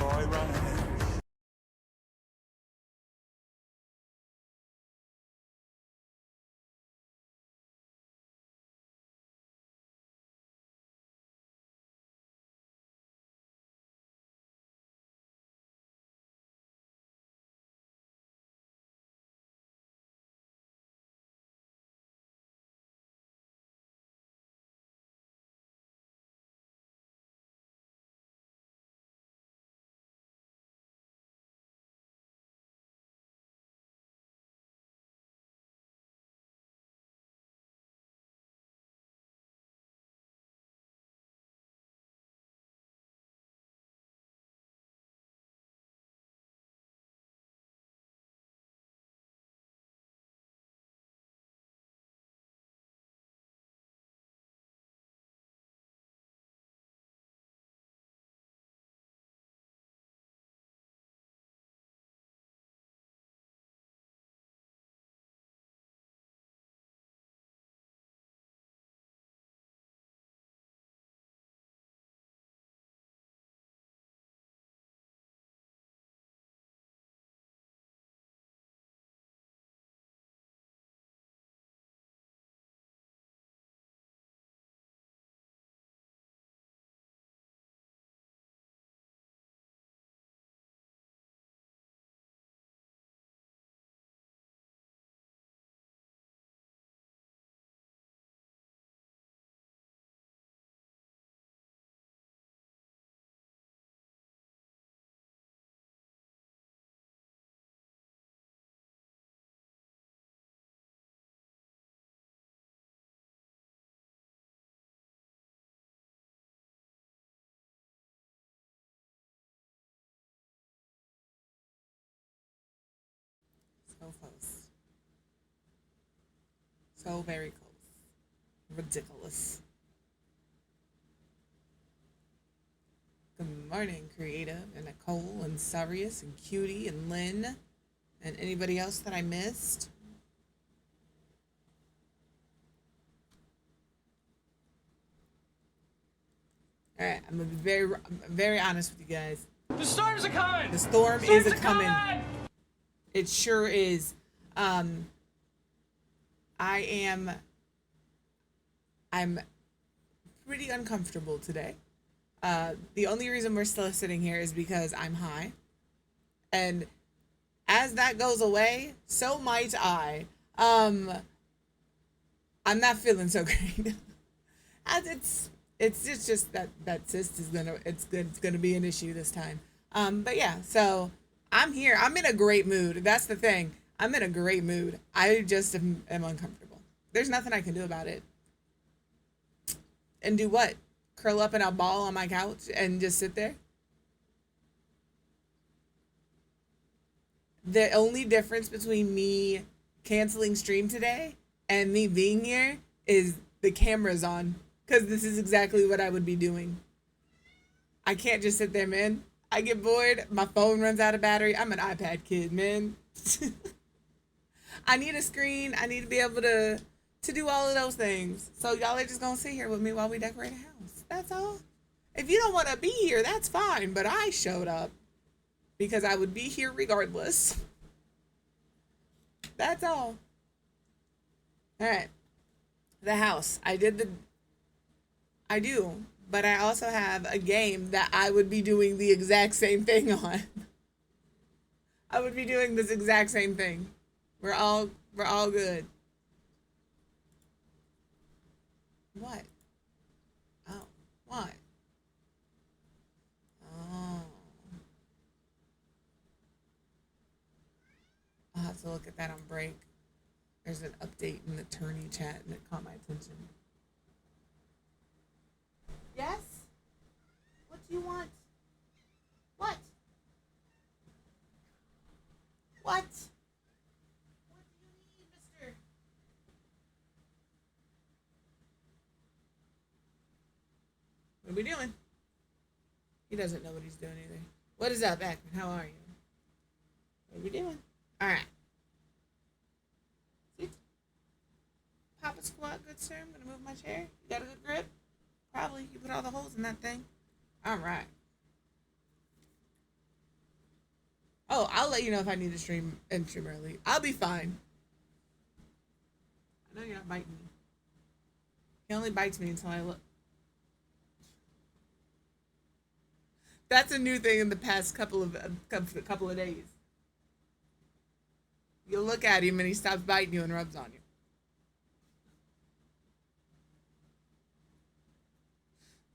boy running. So close. So very close. Ridiculous. Good morning, Creative, and Nicole, and Sarius, and Cutie, and Lynn, and anybody else that I missed. All right, I'm gonna be very honest with you guys. The storms are coming. The storm Storms is a are coming. coming. It sure is. Um, I am. I'm pretty uncomfortable today. The only reason we're still sitting here is because I'm high, and as that goes away, so might I. Um, I'm not feeling so great. As it's just that cyst is gonna it's gonna be an issue this time. But yeah, so I'm here. I'm in a great mood. That's the thing. I'm in a great mood. I just am uncomfortable. There's nothing I can do about it. And do what? Curl up in a ball on my couch and just sit there? The only difference between me canceling stream today and me being here is the camera's on. Because this is exactly what I would be doing. I can't just sit there, man. I get bored. My phone runs out of battery. I'm an iPad kid, man. I need a screen. I need to be able to do all of those things. So y'all are just gonna sit here with me while we decorate a house. That's all. If you don't want to be here, that's fine. But I showed up because I would be here regardless. That's all. All right. The house. I do, but I also have a game that I would be doing the exact same thing on. I would be doing this exact same thing. We're all good. What? Oh, what? Oh, I'll have to look at that on break. There's an update in the attorney chat and it caught my attention. Yes? What do you want? What? What? What do you need, mister? What are we doing? He doesn't know what he's doing either. What is up, Ackman? How are you? What are we doing? Alright. See? Papa squat, good sir. I'm gonna move my chair. You got a good grip? Probably. You put all the holes in that thing. Alright. Oh, I'll let you know if I need to stream early. I'll be fine. I know you're not biting me. He only bites me until I look. That's a new thing in the past couple of days. You look at him and he stops biting you and rubs on you.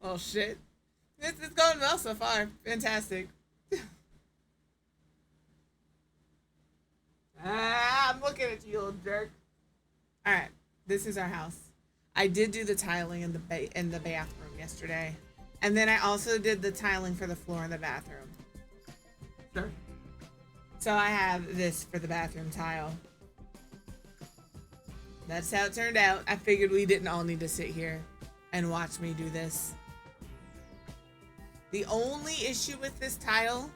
Oh shit. It's going well so far. Fantastic. I'm looking at you, little jerk. All right, this is our house. I did do the tiling in the bathroom yesterday, and then I also did the tiling for the floor in the bathroom. Sure. So I have this for the bathroom tile. That's how it turned out. I figured we didn't all need to sit here and watch me do this. The only issue with this tile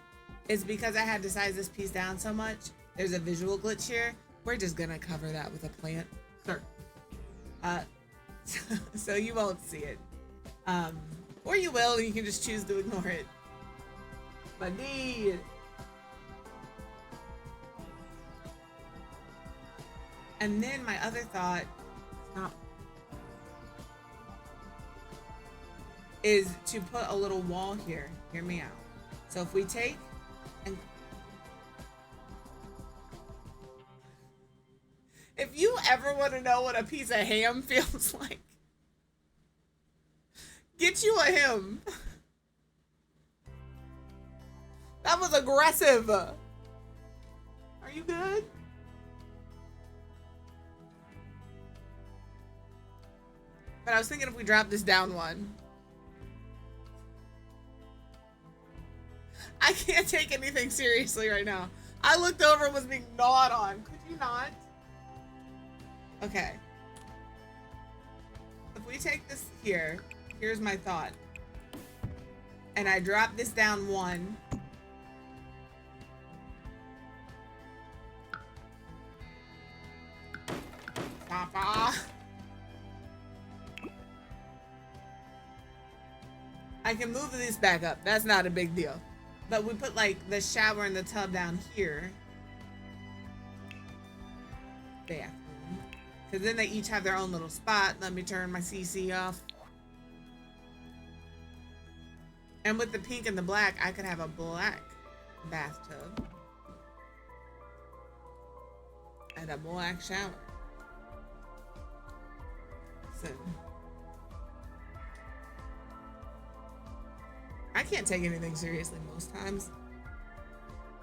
is because I had to size this piece down so much. There's a visual glitch here. We're just gonna cover that with a plant. Sure. So you won't see it. Or you will, and you can just choose to ignore it. But and then my other thought is to put a little wall here. Hear me out. So if we take and if you ever want to know what a piece of ham feels like, get you a him. That was aggressive. Are you good? But I was thinking if we drop this down one. I can't take anything seriously right now. I looked over and was being gnawed on. Could you not? Okay. If we take this here, here's my thought. And I drop this down one. Papa. I can move this back up. That's not a big deal. But we put like the shower and the tub down here. Bathroom. Because then they each have their own little spot. Let me turn my CC off. And with the pink and the black, I could have a black bathtub. And a black shower. So, I can't take anything seriously most times.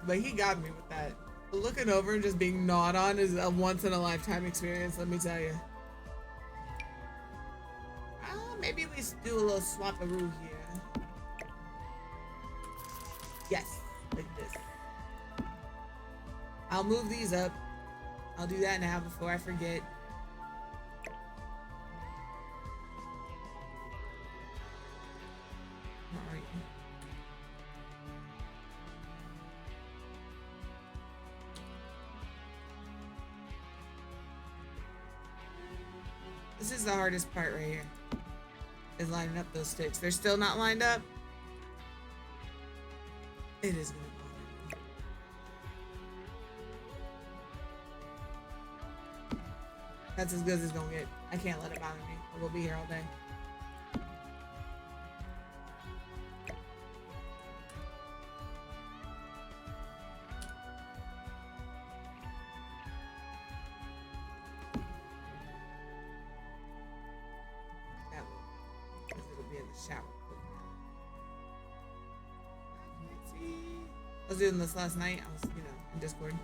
But he got me with that. Looking over and just being gnawed on is a once-in-a-lifetime experience, let me tell you. Maybe we do a little swap-a-roo here. Yes, like this. I'll move these up. I'll do that now before I forget. Alright. This is the hardest part right here. Is lining up those sticks. They're still not lined up. It is gonna bother me. That's as good as it's gonna get. I can't let it bother me. We'll be here all day. Shower. I was doing this last night. I was, in Discord.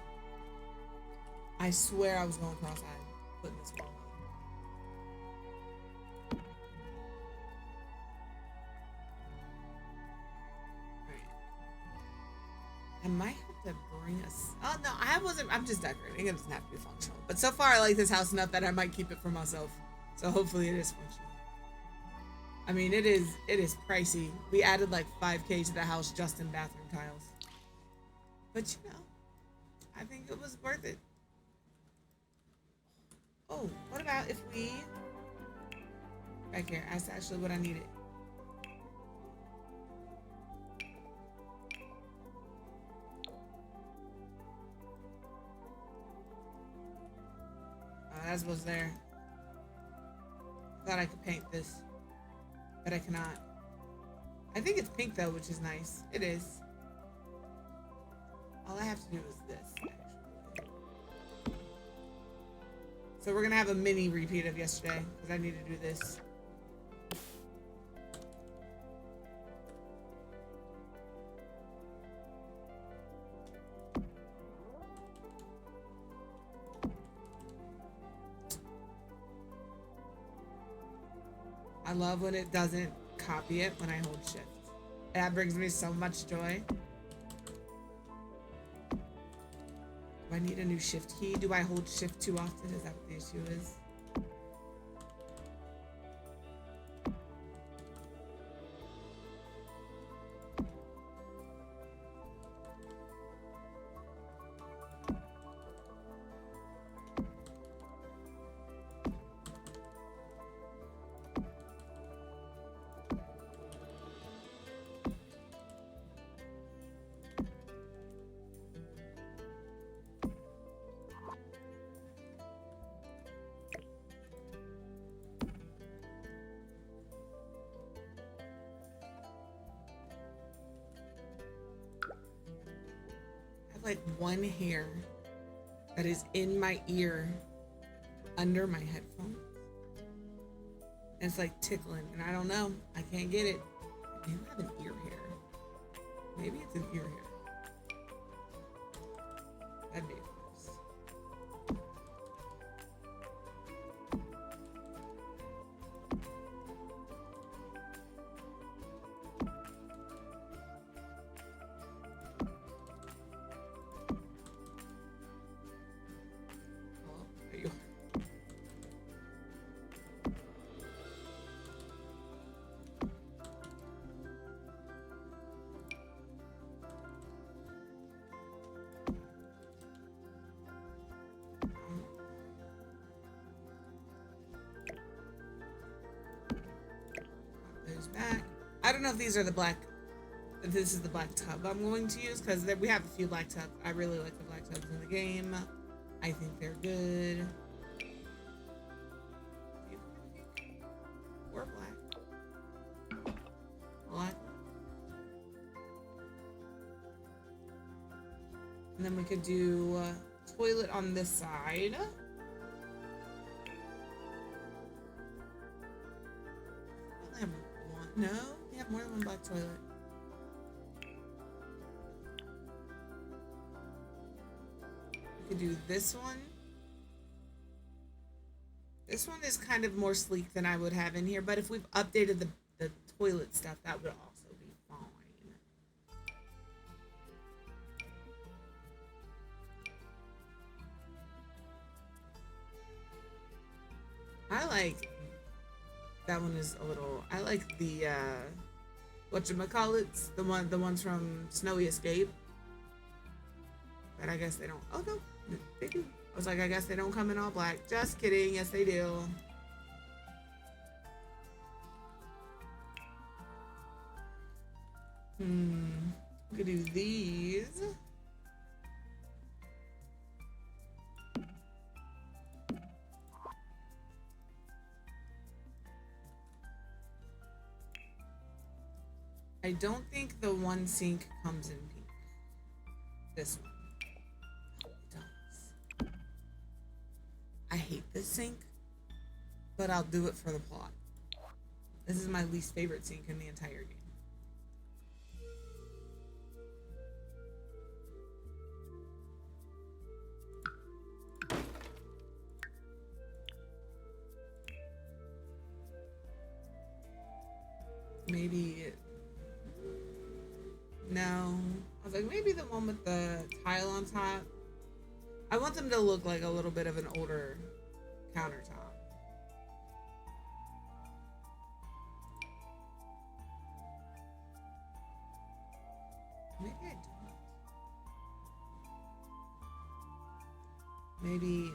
I swear I was going cross-eyed putting this wall on. Alright. I might have to bring us. Oh no, I wasn't. I'm just decorating. It doesn't have to be functional. But so far, I like this house enough that I might keep it for myself. So hopefully, it is functional. I mean, it is pricey. We added like 5K to the house just in bathroom tiles. But I think it was worth it. Oh, what about if we... Back here, that's actually what I needed. as was there. Thought I could paint this, but I cannot. I think it's pink though, which is nice. It is. All I have to do is this, actually. So we're gonna have a mini repeat of yesterday, because I need to do this. I love when it doesn't copy it when I hold shift. That brings me so much joy. Do I need a new shift key? Do I hold shift too often? Is that what the issue is? Like one hair that is in my ear under my headphones, and it's like tickling, and I don't know, I can't get it. Maybe I have an ear hair. Maybe it's an ear hair. That'd be gross. Back. I don't know if these are the black. If this is the black tub I'm going to use, because we have a few black tubs. I really like the black tubs in the game. I think they're good. Or black. Black. And then we could do toilet on this side. No, we have more than one black toilet. We could do this one. This one is kind of more sleek than I would have in here, but if we've updated the toilet stuff, that would also be fine. I like that one is a little. I like the whatchamacallits, the ones from Snowy Escape. But I guess they don't. Oh no, they do. I was like, I guess they don't come in all black. Just kidding. Yes, they do. We could do these. I don't think the one sink comes in pink. This one. Oh, it does. I hate this sink, but I'll do it for the plot. This is my least favorite sink in the entire game. Maybe no. I was like, maybe the one with the tile on top. I want them to look like a little bit of an older countertop. Maybe I don't. Maybe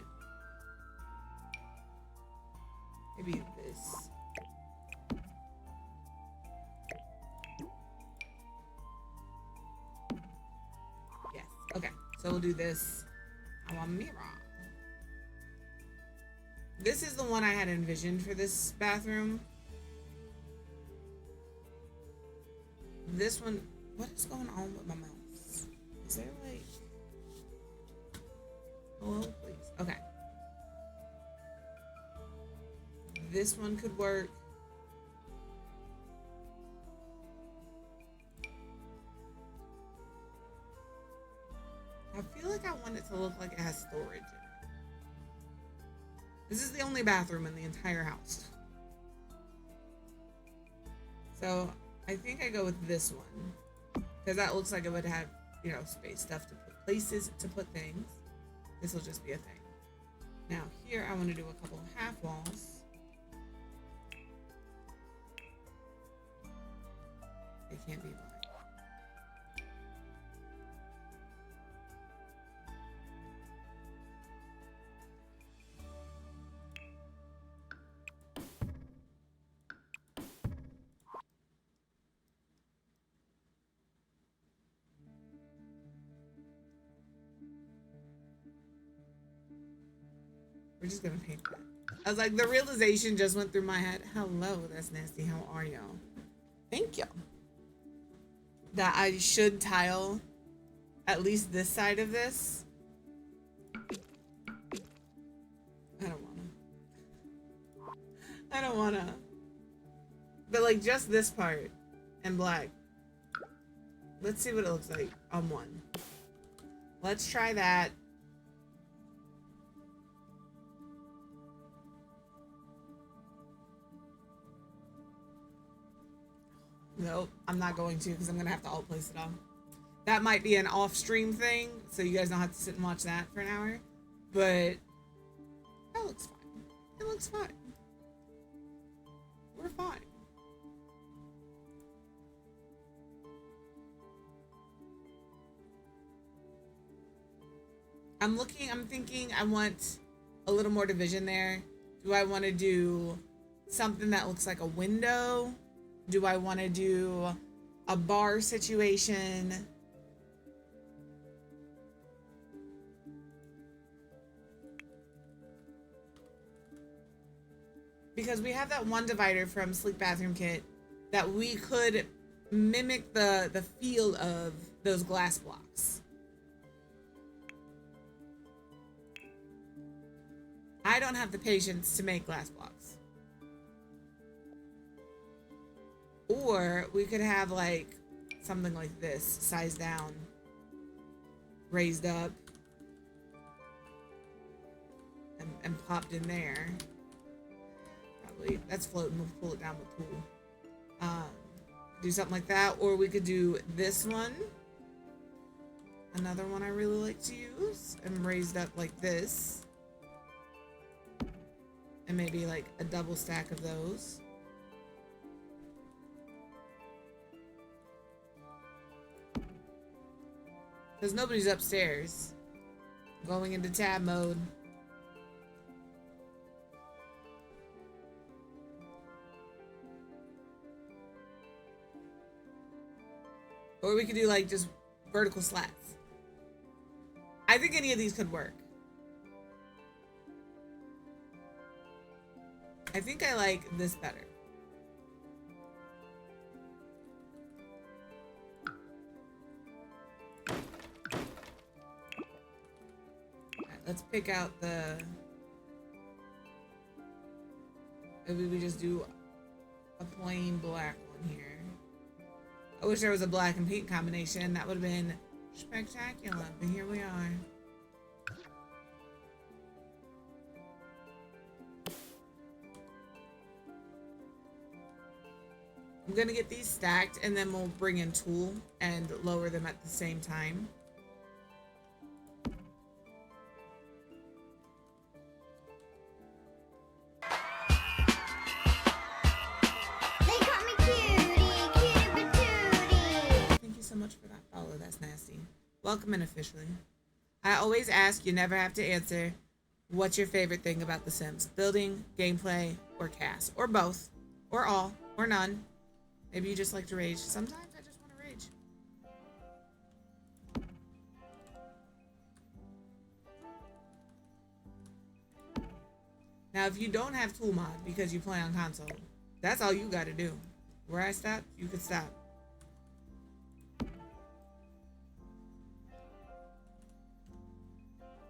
this. Okay, so we'll do this. I want a mirror. This is the one I had envisioned for this bathroom. This one, what is going on with my mouse? Is there like, hello, please? Okay. This one could work. I feel like I want it to look like it has storage in it. This is the only bathroom in the entire house. So I think I go with this one because that looks like it would have, you know, space, stuff to put, places to put things. This will just be a thing. Now here I want to do a couple of half walls. They can't be black. We're just gonna paint that. I was like, the realization just went through my head. Hello, that's nasty. How are y'all? Thank you. That I should tile at least this side of this. I don't wanna. But like just this part in black. Let's see what it looks like on one. Let's try that. Nope, I'm not going to because I'm gonna have to alt place it off. That might be an off-stream thing, so you guys don't have to sit and watch that for an hour. But that looks fine. It looks fine. We're fine. I'm thinking I want a little more division there. Do I want to do something that looks like a window? Do I want to do a bar situation? Because we have that one divider from Sleek Bathroom Kit that we could mimic the feel of those glass blocks. I don't have the patience to make glass blocks. Or we could have like something like this, sized down, raised up, and popped in there. Probably that's floating. We'll pull it down with tool. Do something like that, or we could do this one. Another one I really like to use, and raised up like this, and maybe like a double stack of those. Because nobody's upstairs. Going into tab mode. Or we could do like just vertical slats. I think any of these could work. I think I like this better. Let's pick out the, maybe we just do a plain black one here. I wish there was a black and pink combination. That would have been spectacular, but here we are. I'm gonna get these stacked and then we'll bring in tool and lower them at the same time. Welcome in officially. I always ask, you never have to answer. What's your favorite thing about The Sims? Building, gameplay, or cast? Or both. Or all. Or none. Maybe you just like to rage. Sometimes I just want to rage. Now, if you don't have tool mod because you play on console, that's all you got to do. Where I stopped, you could stop.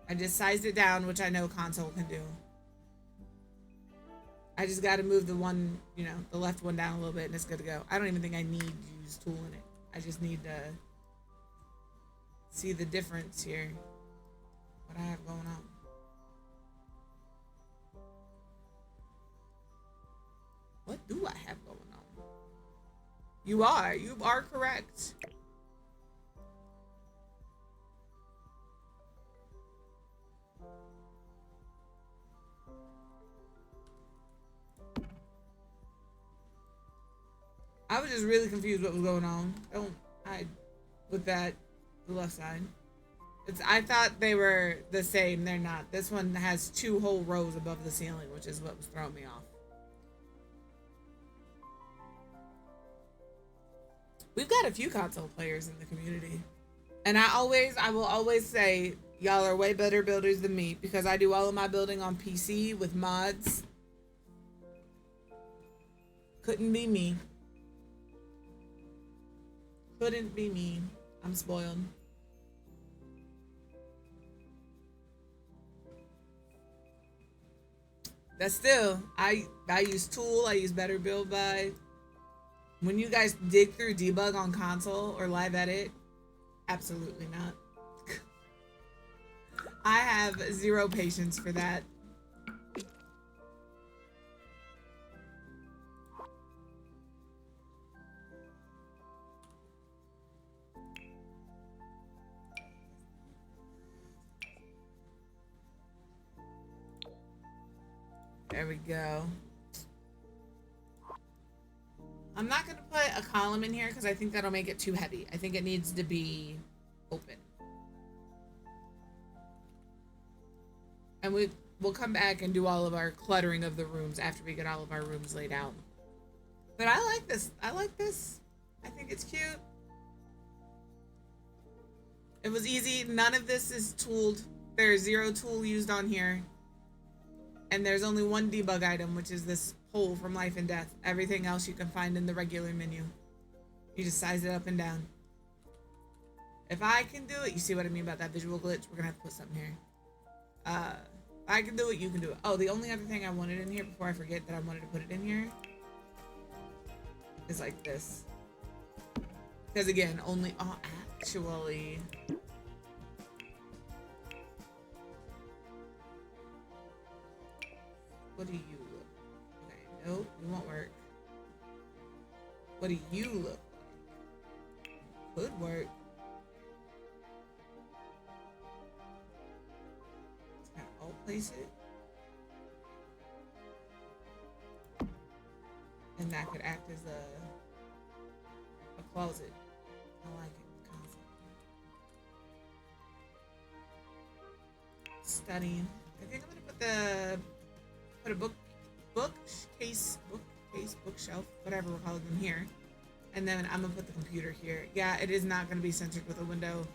I just sized it down, which I know console can do. I just got to move the one, the left one down a little bit and it's good to go. I don't even think I need to use tool in it. I just need to see the difference here. What I have going on. What do I have going on? You are correct. I was just really confused what was going on. With that, the left side. I thought they were the same. They're not. This one has 2 whole rows above the ceiling, which is what was throwing me off. We've got a few console players in the community. And I will always say, y'all are way better builders than me because I do all of my building on PC with mods. Couldn't be me. Couldn't be me. I'm spoiled. That's still, I use tool, I use better build by. When you guys dig through debug on console or live edit, absolutely not. I have 0 patience for that. There we go. I'm not going to put a column in here because I think that'll make it too heavy. I think it needs to be open. And we'll come back and do all of our cluttering of the rooms after we get all of our rooms laid out. But I like this. I like this. I think it's cute. It was easy. None of this is tooled. There's 0 tool used on here. And there's only 1 debug item, which is this hole from Life and Death. Everything else you can find in the regular menu. You just size it up and down. If I can do it, you see what I mean about that visual glitch? We're gonna have to put something here. If I can do it, you can do it. Oh, the only other thing I wanted in here before I forget that I wanted to put it in here is like this. Because again, actually. What do you look? Okay, nope, it won't work. What do you look like? Could work. Can I alt place it? And that could act as a closet. I like it. Concept. Studying. I think I'm gonna put a bookshelf, whatever we're calling them here. And then I'm gonna put the computer here. Yeah, it is not gonna be centered with a window.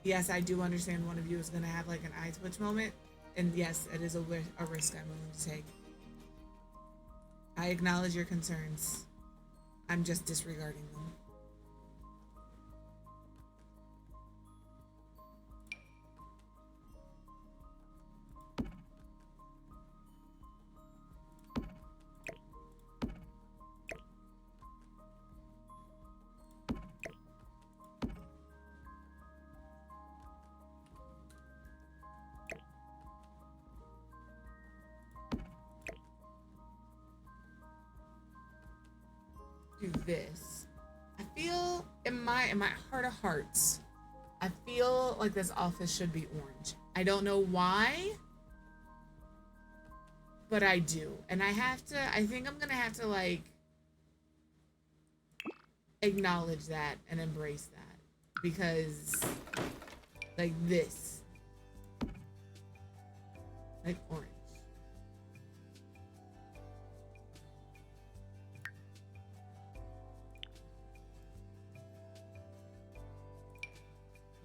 Yes, I do understand one of you is gonna have like an eye twitch moment. And yes, it is a risk I'm willing to take. I acknowledge your concerns. I'm just disregarding them. Do this. I feel in my heart of hearts, I feel like this office should be orange. I don't know why, but I do. And I think I'm gonna have to like acknowledge that and embrace that, because like this, like orange.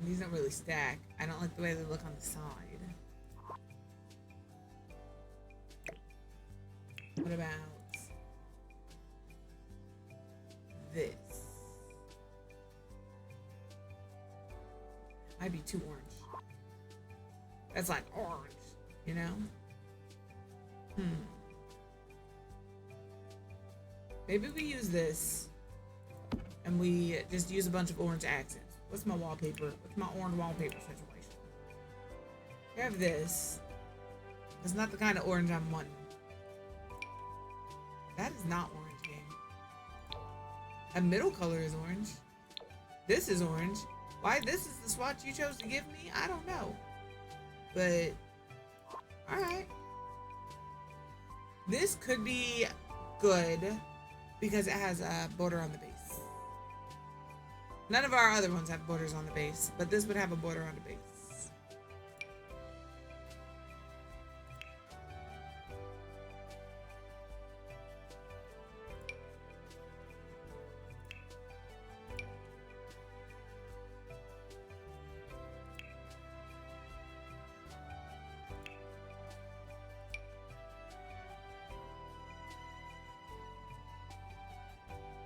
These don't really stack. I don't like the way they look on the side. this. Might be too orange. That's like orange, you know? Maybe we use this and we just use a bunch of orange accents. What's my wallpaper? What's my orange wallpaper situation? I have this. It's not the kind of orange I'm wanting. That is not orange, game. A middle color is orange. This is orange. Why this is the swatch you chose to give me? I don't know. But, alright. This could be good because it has a border on the base. None of our other ones have borders on the base, but this would have a border on the base.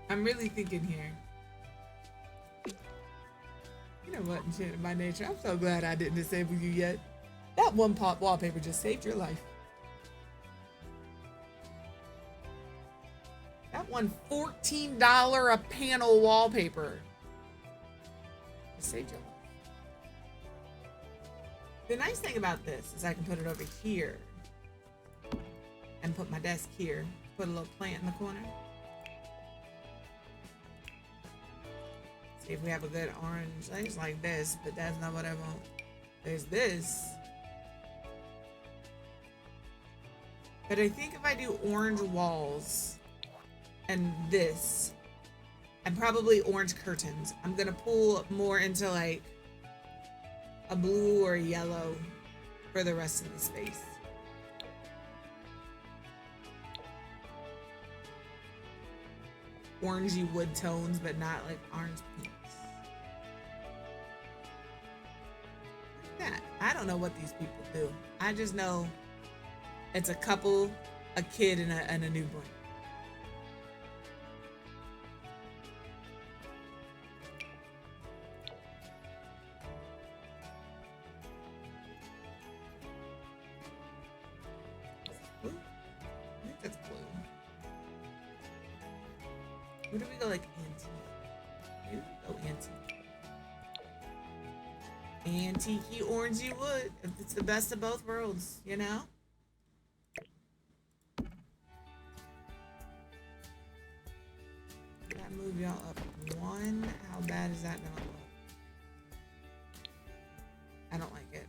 I'm really thinking here. You know what, enchanted by nature, I'm so glad I didn't disable you yet. That one pop wallpaper just saved your life. That one $14 a panel wallpaper just saved your life. The nice thing about this is I can put it over here and put my desk here. Put a little plant in the corner. See if we have a good orange. Things like this, but that's not what I want. There's this. But I think if I do orange walls and this, and probably orange curtains, I'm gonna pull more into like a blue or a yellow for the rest of the space. Orangey wood tones, but not like orange pinks. Like that. I don't know what these people do. I just know it's a couple, a kid, and a newborn. Blue? I think that's blue. Where do we go, like antique? Maybe we go antique. Antique-y, orangey wood. It's the best of both worlds, you know? That move y'all up one. How bad is that gonna look? I don't like it.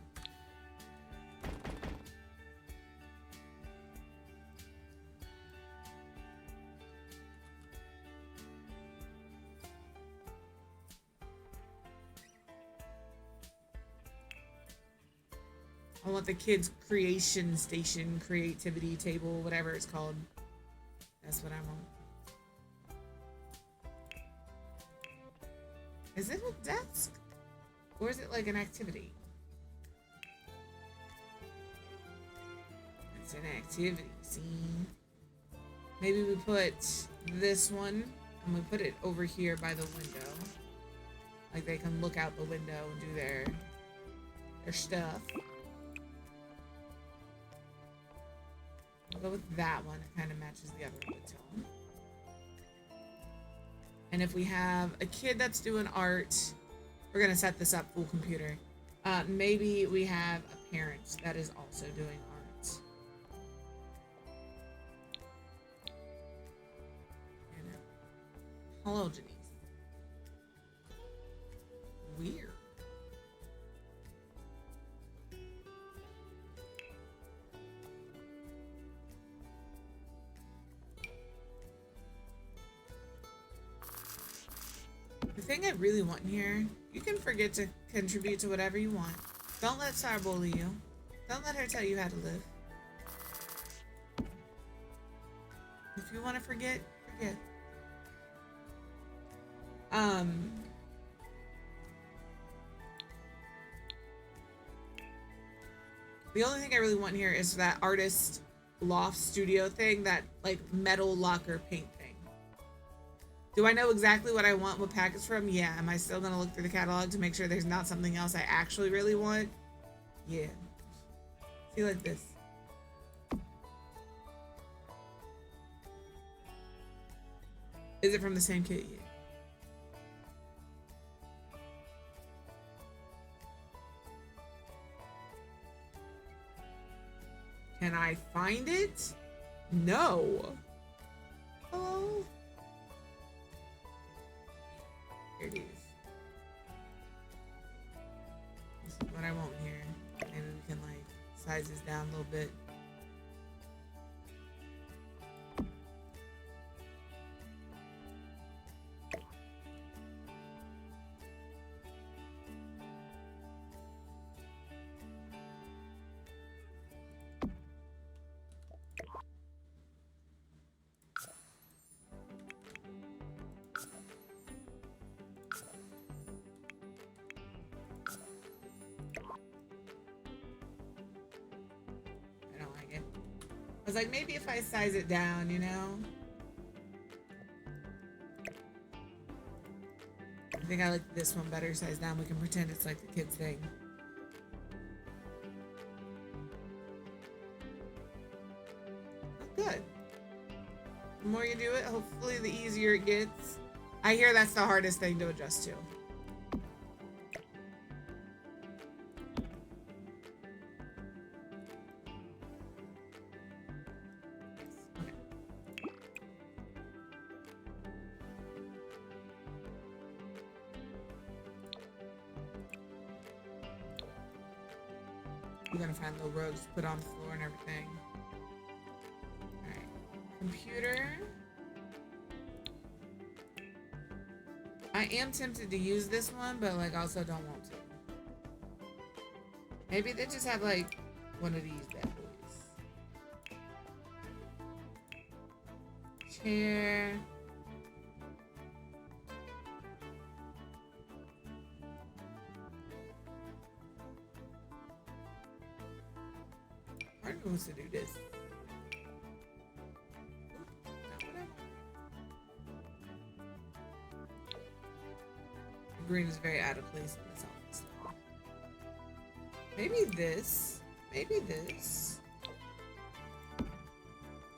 I want the kids' creation station, creativity table, whatever it's called. That's what I want. Is it a desk? Or is it like an activity? It's an activity, see? Maybe we put this one and we put it over here by the window. Like they can look out the window and do their stuff. We'll go with that one. It kind of matches the other wood tone. And if we have a kid that's doing art, we're going to set this up full computer. Maybe we have a parent that is also doing art. And hello, Denise. Weird. The thing I really want in here, you can forget to contribute to whatever you want. Don't let Star bully you. Don't let her tell you how to live. If you want to forget, forget. The only thing I really want here is that artist loft studio thing, that like metal locker paint thing. Do I know exactly what I want, what pack it's from? Yeah. Am I still gonna look through the catalog to make sure there's not something else I actually really want? Yeah. See, like this. Is it from the same kit? Yeah. Can I find it? No. Oh. Here it is. This is what I want here. Maybe we can like size this down a little bit. I don't like it. I was like, maybe if I size it down, you know? I think I like this one better sized down. We can pretend it's like the kid's thing. Good. The more you do it, hopefully the easier it gets. I hear that's the hardest thing to adjust to. We're gonna find little rows to put on the floor and everything. Alright. Computer. I am tempted to use this one, but like also don't want to. Maybe they just have like one of these bad boys. Chair. Part of me wants to do this. Green is very out of place in this office. Maybe this. Maybe this.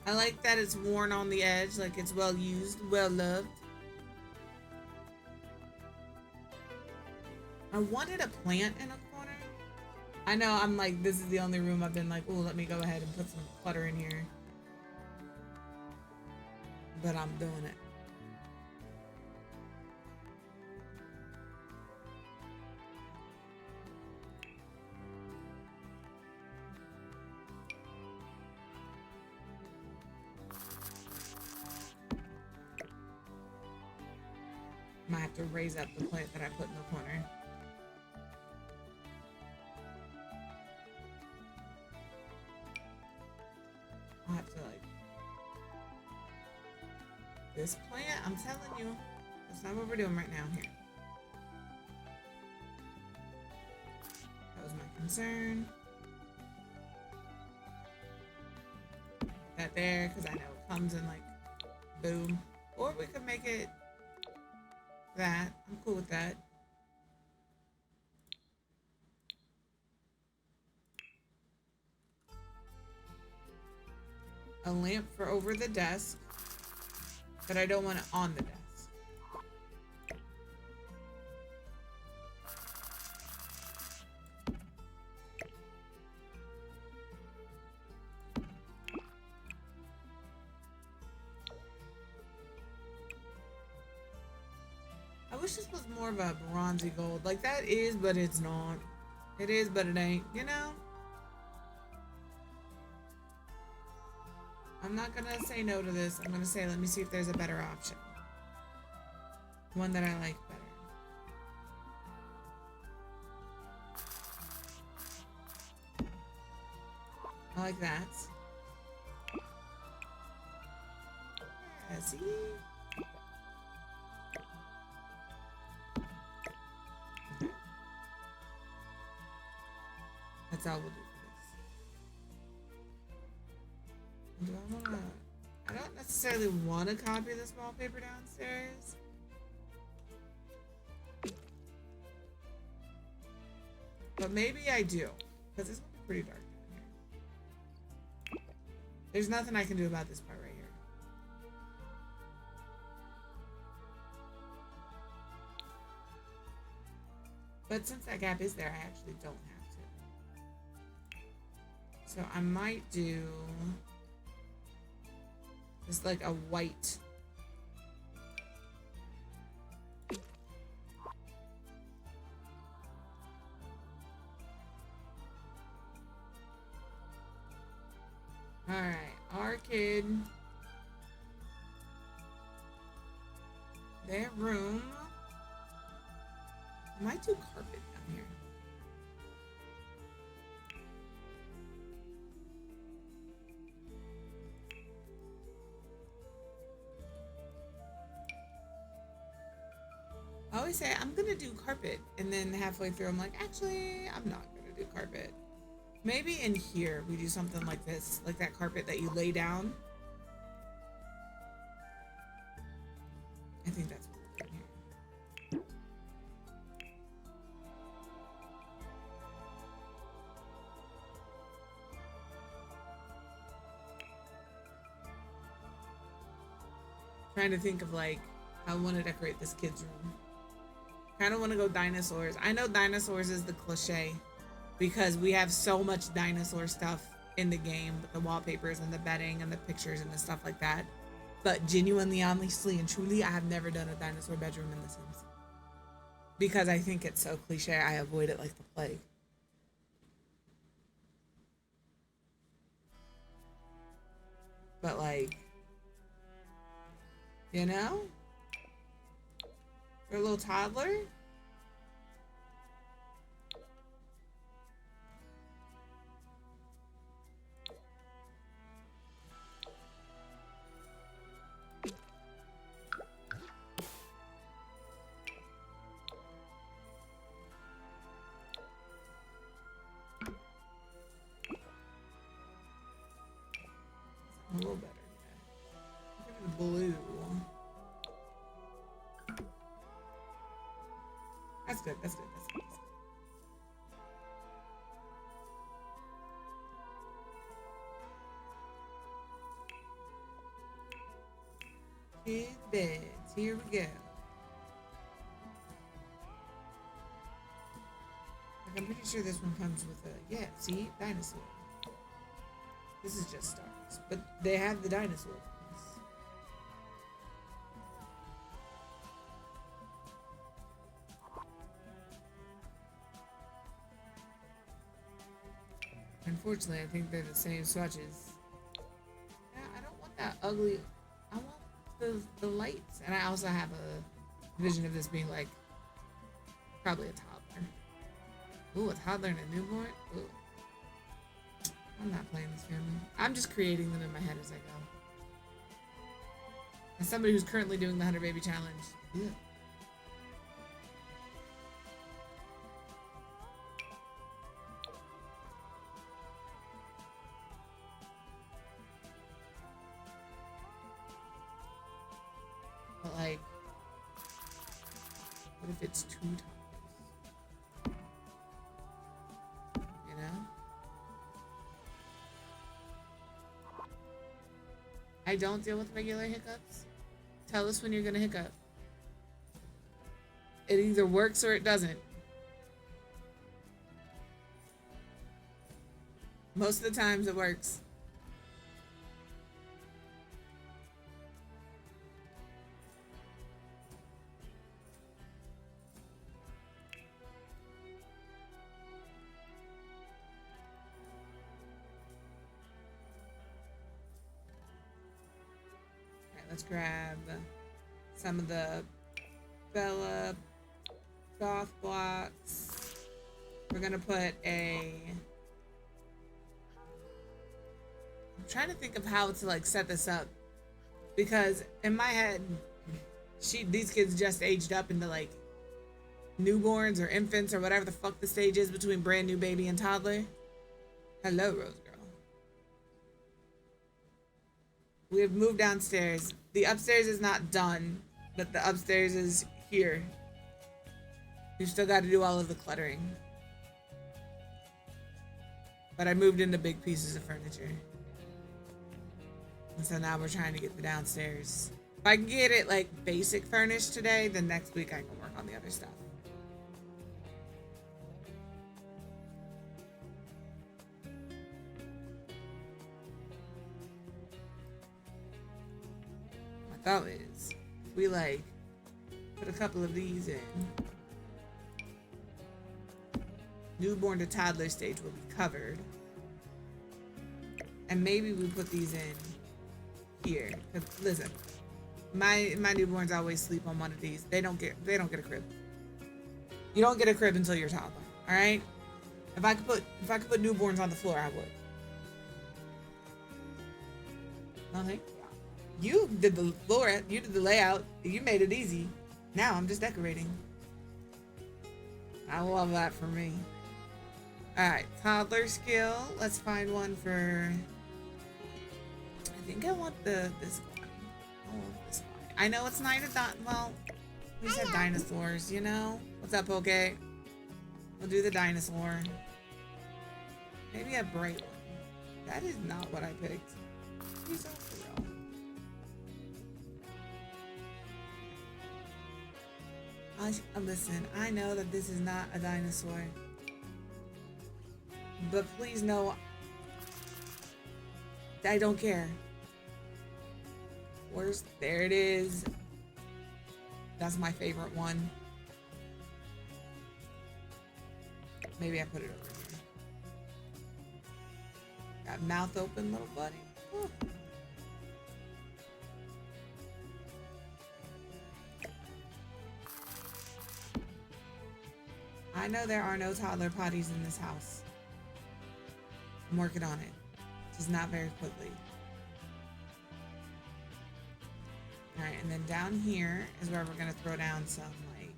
I like that it's worn on the edge, like it's well used, well loved. I wanted a plant in a corner. I know I'm like, this is the only room I've been like, oh, let me go ahead and put some clutter in here. But I'm doing it. Might have to raise up the plant that I put in the corner. I'll have to like... This plant, I'm telling you, that's not what we're doing right now here. That was my concern. Put that there, because I know it comes in like, boom. Or we could make it that. I'm cool with that. A lamp for over the desk, but I don't want it on the desk. I wish this was more of a bronzy gold. Like that is, but it's not. It is, but it ain't, you know? I'm not gonna say no to this. I'm gonna say, let me see if there's a better option. One that I like better. I like that. Yeah, see? That's all we'll do for this. Do I wanna... I don't necessarily necessarily want to copy this wallpaper downstairs. But maybe I do. Because it's going to be pretty dark down here. There's nothing I can do about this part right here. But since that gap is there, I actually don't have to. So I might do just like a white. All right, arcade. Their room. I might do carpet down here. I always say I'm gonna do carpet, and then halfway through I'm like, actually, I'm not gonna do carpet. Maybe in here we do something like this, like that carpet that you lay down. I think that's what we're doing here. Trying to think of like how I want to decorate this kid's room. Kind of want to go dinosaurs. I know dinosaurs is the cliche because we have so much dinosaur stuff in the game with the wallpapers and the bedding and the pictures and the stuff like that. But genuinely, honestly, and truly, I have never done a dinosaur bedroom in The Sims. Because I think it's so cliche, I avoid it like the plague. But like, you know? For a little toddler? A little better. Give it a blue. That's good. That's good. That's good. Kid beds. Here we go. Like, I'm pretty sure this one comes with a, yeah, see? Dinosaur. This is just stars. But they have the dinosaur ones. Unfortunately, I think they're the same swatches. Yeah, I don't want that ugly. I want the lights. And I also have a vision of this being like probably a toddler. Ooh, a toddler and a newborn? Ooh. I'm not playing this family. I'm just creating them in my head as I go. As somebody who's currently doing the 100 Baby Challenge. Ugh. But like, what if it's two toddlers? You know? I don't deal with regular hiccups. Tell us when you're gonna hiccup. It either works or it doesn't. Most of the times it works. Let's grab some of the Bella goth blocks. We're gonna put a... I'm trying to think of how to like set this up because in my head, these kids just aged up into like newborns or infants or whatever the fuck the stage is between brand new baby and toddler. Hello, Rose Girl. We have moved downstairs. The upstairs is not done, but the upstairs is here. We've still got to do all of the cluttering. But I moved into big pieces of furniture. And so now we're trying to get the downstairs. If I can get it like basic furnished today, then next week I can work on the other stuff. My thought is, we like put a couple of these in. Newborn to toddler stage will be covered. And maybe we put these in here. 'Cause listen, my newborns always sleep on one of these. They don't get a crib. You don't get a crib until you're a toddler. Alright? If I could put newborns on the floor, I would. Nothing. You did the floor, you did the layout, you made it easy. Now I'm just decorating. I love that for me. Alright, toddler skill. Let's find one for... I think I want this one. I want this one. I know it's not a well, we said dinosaurs, you know? What's up, okay? We'll do the dinosaur. Maybe a bright one. That is not what I picked. He's so real. Listen, I know that this is not a dinosaur. But please know, I don't care. There it is. That's my favorite one. Maybe I put it over here. Got mouth open, little buddy. Ooh. I know there are no toddler potties in this house. I'm working on it. Just not very quickly. Alright, and then down here is where we're going to throw down some, like...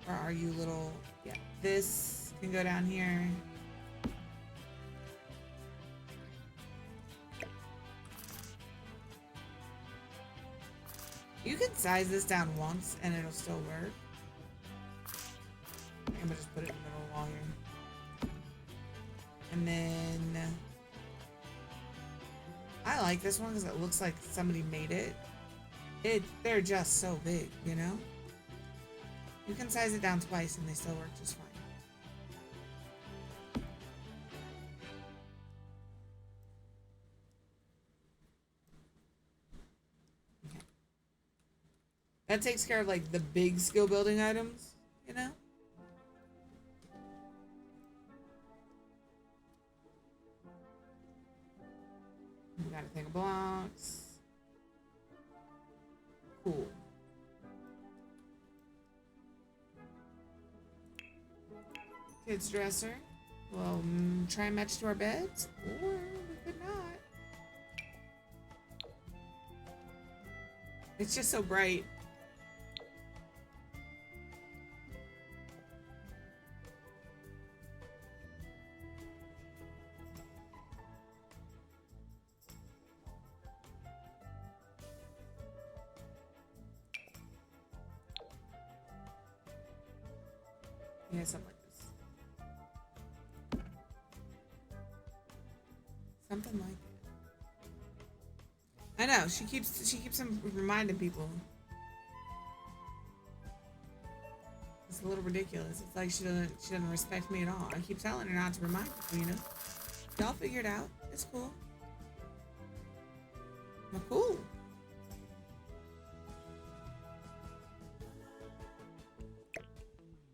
Where are you, little... Yeah, this can go down here. You can size this down once and it'll still work. I'm going to just put it in the middle of the wall here. And then I like this one because it looks like somebody made it. They're just so big, you know? You can size it down twice and they still work just fine. Okay. That takes care of like the big skill building items, you know? We got a thing of blocks. Cool. Kids dresser. Well, try and match to our beds, or we could not. It's just so bright. Yeah, something like this. Something like it. I know, she keeps reminding people. It's a little ridiculous. It's like she doesn't respect me at all. I keep telling her not to remind people, you know? Y'all figure it out. It's cool. Well, cool.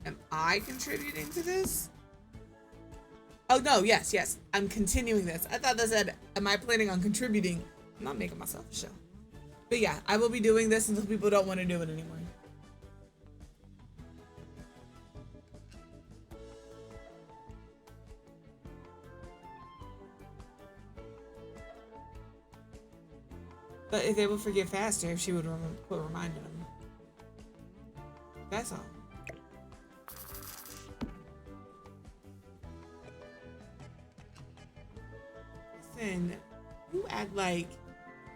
Am I contributing to this? Oh, no, yes. I'm continuing this. I thought that said, am I planning on contributing? I'm not making myself a show. But yeah, I will be doing this until people don't want to do it anymore. But if they would forget faster, if she would quit reminding them. That's all. Listen, you act like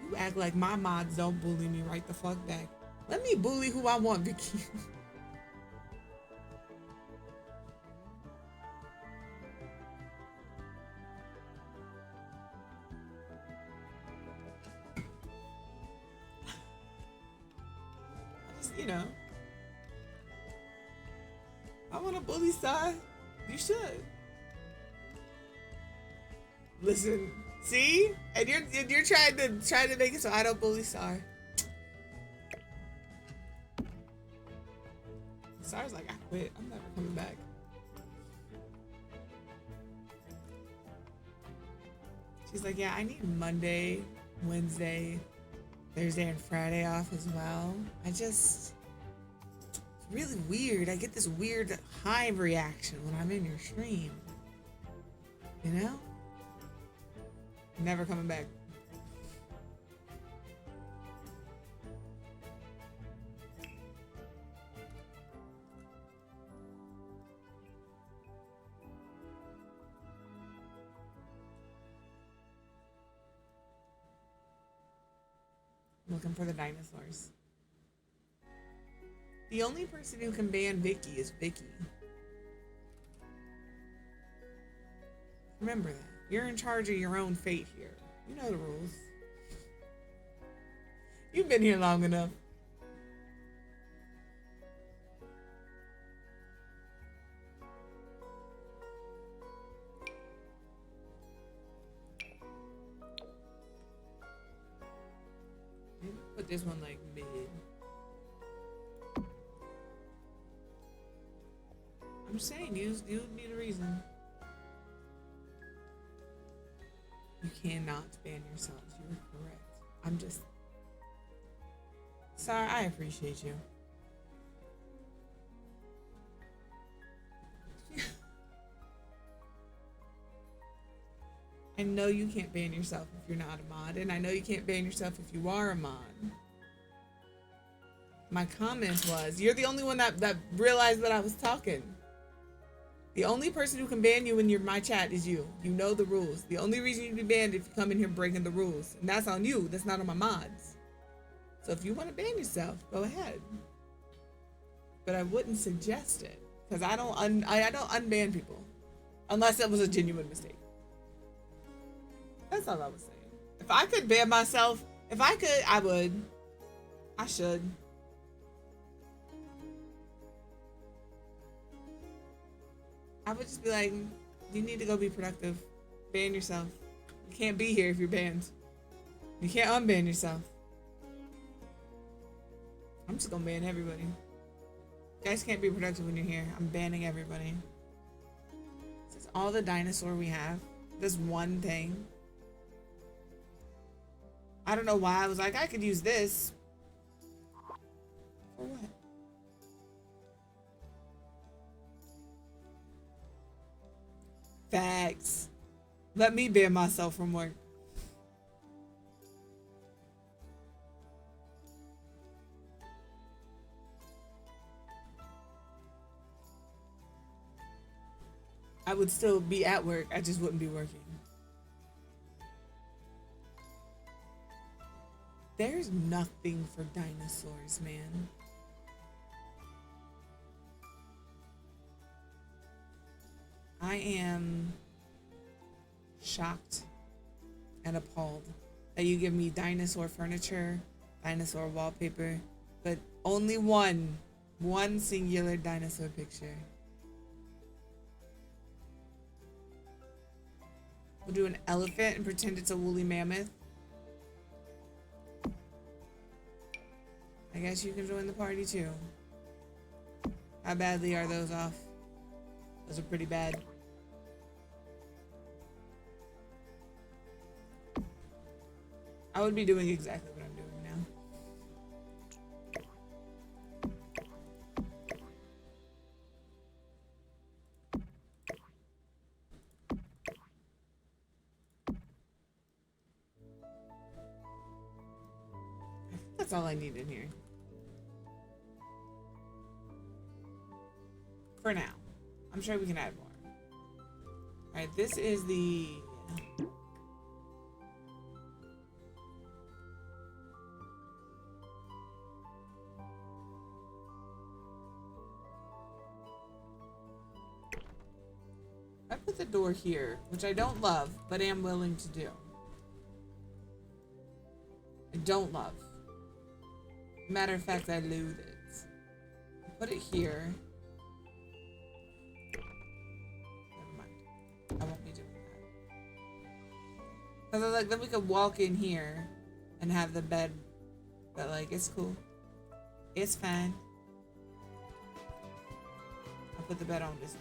You act like my mods don't bully me right the fuck back. Let me bully who I want, Vicky. You know, I want to bully Star. You should. Listen, see, and you're trying to make it so I don't bully Star. Star's like, I quit. I'm never coming back. She's like, yeah, I need Monday, Wednesday, Thursday and Friday off as well. It's really weird. I get this weird hive reaction when I'm in your stream. You know? Never coming back. Looking for the dinosaurs. The only person who can ban Vicky is Vicky. Remember that. You're in charge of your own fate here. You know the rules. You've been here long enough. Put this one like mid. I'm saying you need a reason. You cannot ban yourselves. You're correct. I'm just sorry. I appreciate you. I know you can't ban yourself if you're not a mod, and I know you can't ban yourself if you are a mod. My comment was, you're the only one that realized that I was talking. The only person who can ban you in my chat is you. You know the rules. The only reason you'd be banned if you come in here breaking the rules. And that's on you. That's not on my mods. So if you want to ban yourself, go ahead. But I wouldn't suggest it. Because I don't unban people. Unless it was a genuine mistake. That's all I was saying. If I could ban myself, I would. I should. I would just be like, you need to go be productive. Ban yourself. You can't be here if you're banned. You can't unban yourself. I'm just gonna ban everybody. You guys can't be productive when you're here. I'm banning everybody. This is all the dinosaur we have. This one thing. I don't know why I was like, I could use this. For what? Facts. Let me ban myself from work. I would still be at work. I just wouldn't be working. There's nothing for dinosaurs, man. I am shocked and appalled that you give me dinosaur furniture, dinosaur wallpaper, but only one singular dinosaur picture. We'll do an elephant and pretend it's a woolly mammoth. I guess you can join the party too. How badly are those off? Those are pretty bad. I would be doing exactly what I'm doing now. That's all I need in here. For now. I'm sure we can add more. Alright, this is the... put the door here, which I don't love, but am willing to do. I don't love. Matter of fact, I loathe it. Put it here. Never mind. I won't be doing that. Because like, then we could walk in here and have the bed. But like, it's cool. It's fine. I'll put the bed on this wall.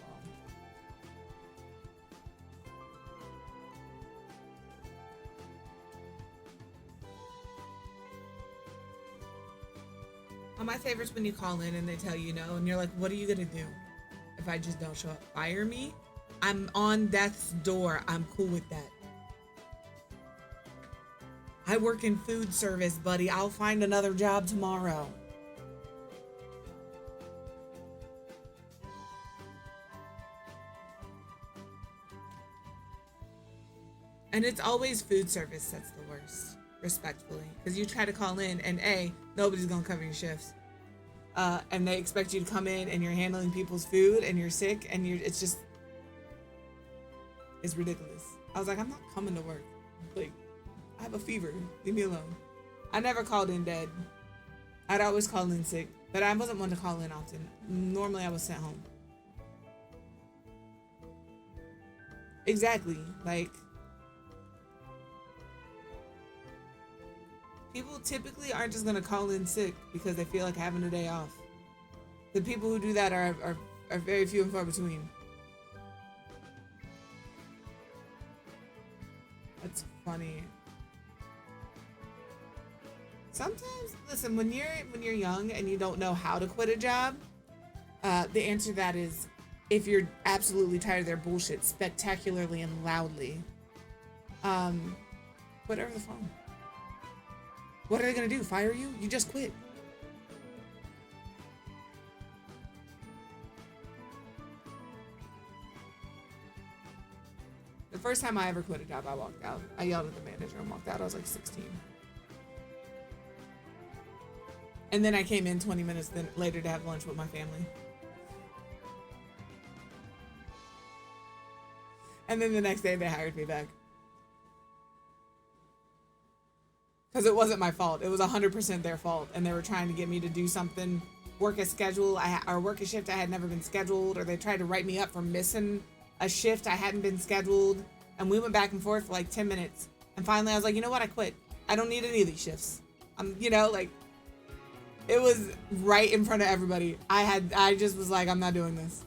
My favorite's when you call in and they tell you no, and you're like, what are you gonna do if I just don't show up? Fire me? I'm on death's door. I'm cool with that. I work in food service, buddy. I'll find another job tomorrow. And it's always food service that's the worst. Respectfully, because you try to call in and nobody's gonna cover your shifts, and they expect you to come in and you're handling people's food and you're sick and it's ridiculous. I was like, I'm not coming to work. Like, I have a fever. Leave me alone. I never called in dead. I'd always call in sick, but I wasn't one to call in often. Normally I was sent home. Exactly. Like, people typically aren't just gonna call in sick because they feel like having a day off. The people who do that are very few and far between. That's funny. Sometimes, listen, when you're young and you don't know how to quit a job, the answer to that is, if you're absolutely tired of their bullshit, spectacularly and loudly, quit over the phone. What are they gonna do? Fire you? You just quit. The first time I ever quit a job, I walked out. I yelled at the manager and walked out. I was like 16. And then I came in 20 minutes later to have lunch with my family. And then the next day they hired me back. Because it wasn't my fault. It was 100% their fault. And they were trying to get me to do something, work a schedule, or work a shift I had never been scheduled, or they tried to write me up for missing a shift I hadn't been scheduled. And we went back and forth for like 10 minutes. And finally I was like, you know what? I quit. I don't need any of these shifts. It was right in front of everybody. I just was like, I'm not doing this.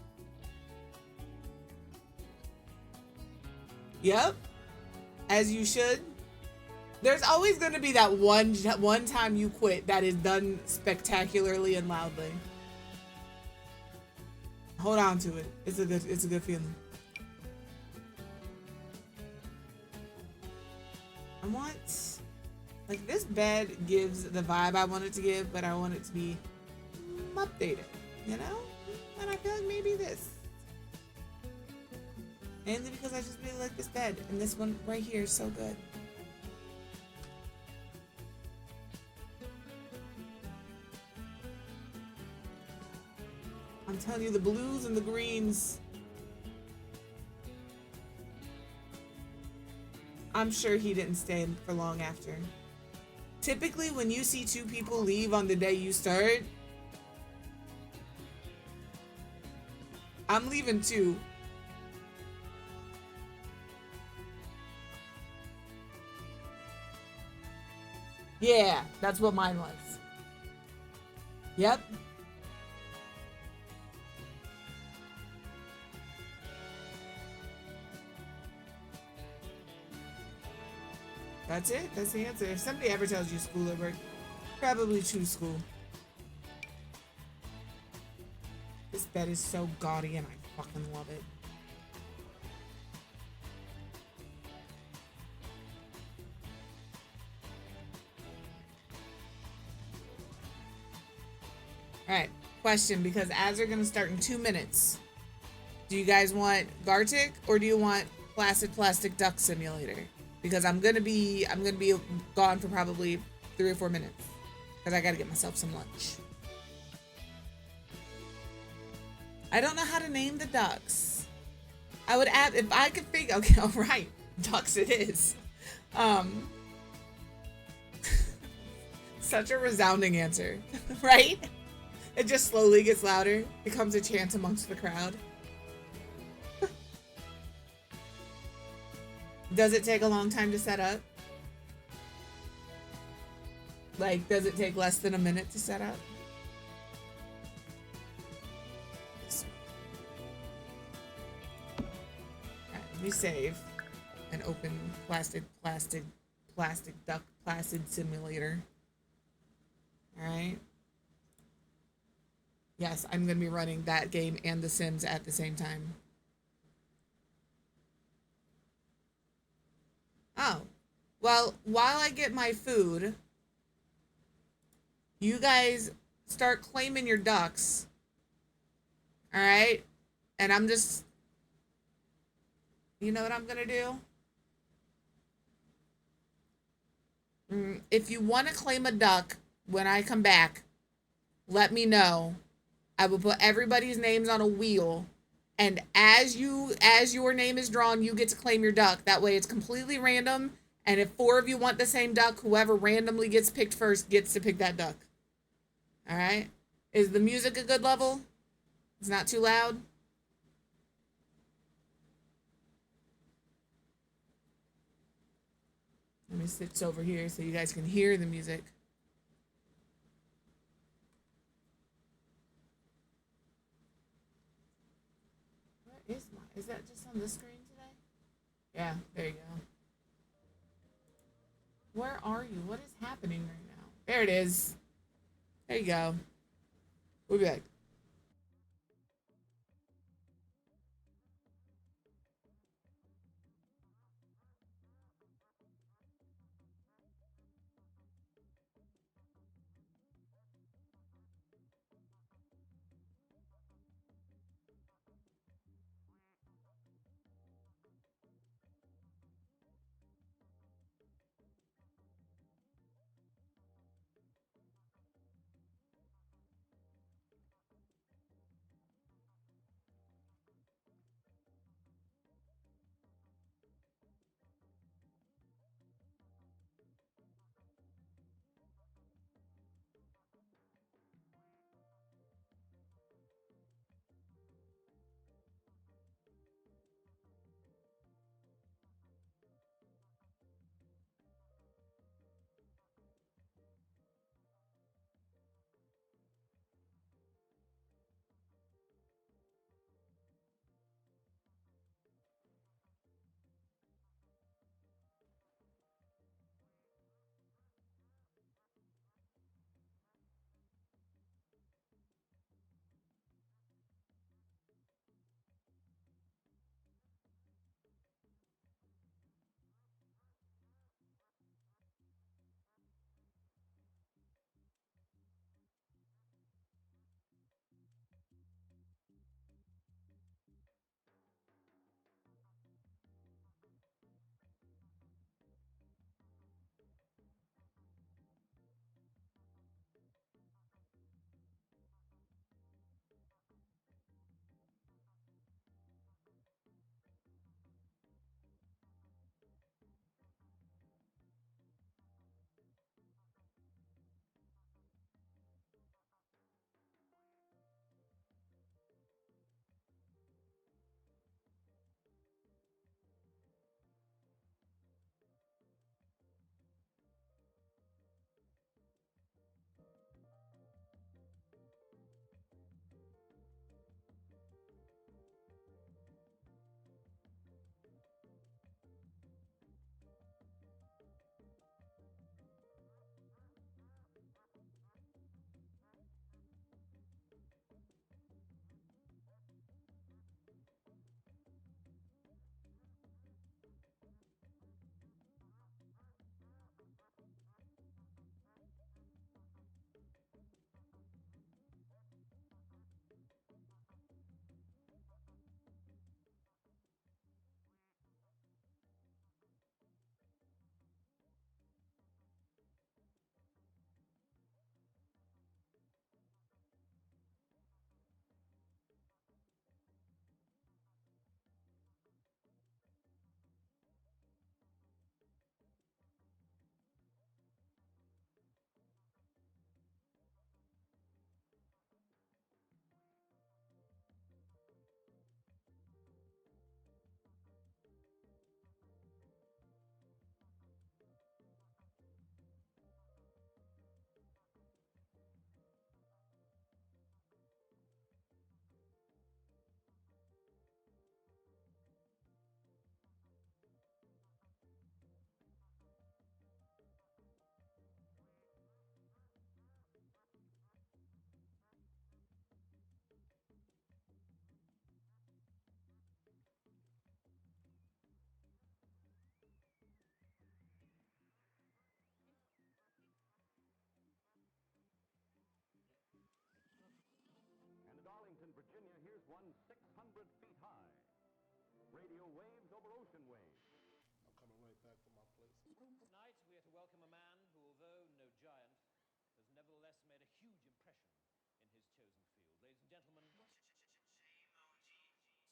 Yep. As you should. There's always going to be that one time you quit that is done spectacularly and loudly. Hold on to it. It's a good feeling. I want, like, this bed gives the vibe I want it to give, but I want it to be updated, you know? And I feel like maybe this. Mainly because I just really like this bed, and this one right here is so good. I'm telling you, the blues and the greens. I'm sure he didn't stay for long after. Typically, when you see two people leave on the day you start, I'm leaving too. Yeah, that's what mine was. Yep. That's it. That's the answer. If somebody ever tells you school at work, probably choose school. This bed is so gaudy and I fucking love it. Alright, question, because ads are gonna start in 2 minutes. Do you guys want Gartic or do you want Placid Plastic Duck Simulator? Because I'm gonna be gone for probably 3 or 4 minutes. Because I gotta get myself some lunch. I don't know how to name the ducks. I would add if I could figure. Okay, all right, ducks it is. Um, Such a resounding answer, right? It just slowly gets louder, becomes a chant amongst the crowd. Does it take a long time to set up? Like, does it take less than a minute to set up? Alright, let me save and open plastic duck placid simulator. Alright. Yes, I'm gonna be running that game and The Sims at the same time. Oh. Well, while I get my food, you guys start claiming your ducks. Alright? And I'm just, you know what I'm gonna do? If you want to claim a duck when I come back, let me know. I will put everybody's names on a wheel, and as your name is drawn, you get to claim your duck. That way it's completely random, and if four of you want the same duck, whoever randomly gets picked first gets to pick that duck. All right? Is the music a good level? It's not too loud? Let me switch over here so you guys can hear the music. Where is my? Is that just on the screen today? Yeah, there you go. Where are you? What is happening right now? There it is. There you go. We'll be back.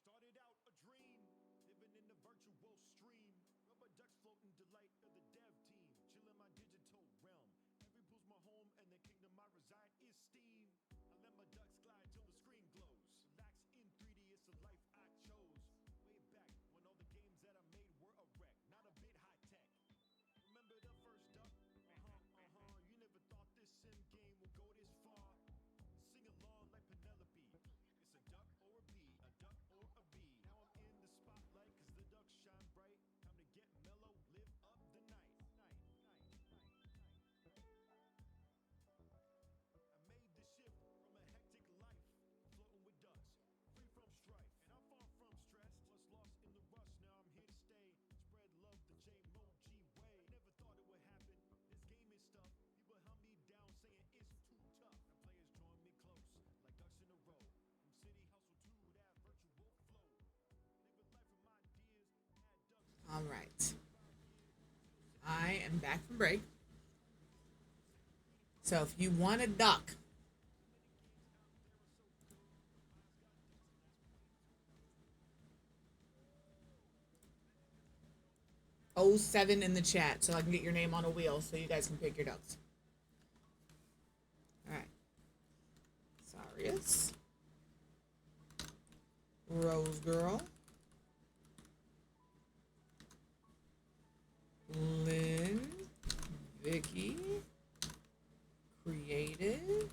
Started out a dream, living in the virtual stream. Rubber ducks floating, delight of the dev team. Chilling my digital realm. Every pool's my home, and the kingdom I reside is Steam. I let my ducks glide till the screen glows. Relax in 3D, it's the life I chose. Way back when all the games that I made were a wreck, not a bit high tech. Remember the first duck? You never thought this sim game would go this far. Sing along like Penelope. It's a duck or a bee, a duck or a bee. Now I'm in the spotlight cause the ducks shine bright. Time to get mellow, live up the night. I made the shift from a hectic life, floating with ducks, free from strife. And I'm far from stressed, was lost in the rush, now I'm here to stay. Spread love the J-Mo-G way. Never thought it would happen, this game is stuff. People held me down saying it's too tough. Now players join me close, like ducks in a row. From city hustle to that virtual flow. Live a life from ideas, add ducks. All right. I am back from break. So if you want a duck, '07 in the chat so I can get your name on a wheel so you guys can pick your ducks. All right. Sarius. Rose Girl. Lynn. Vicky. Creative.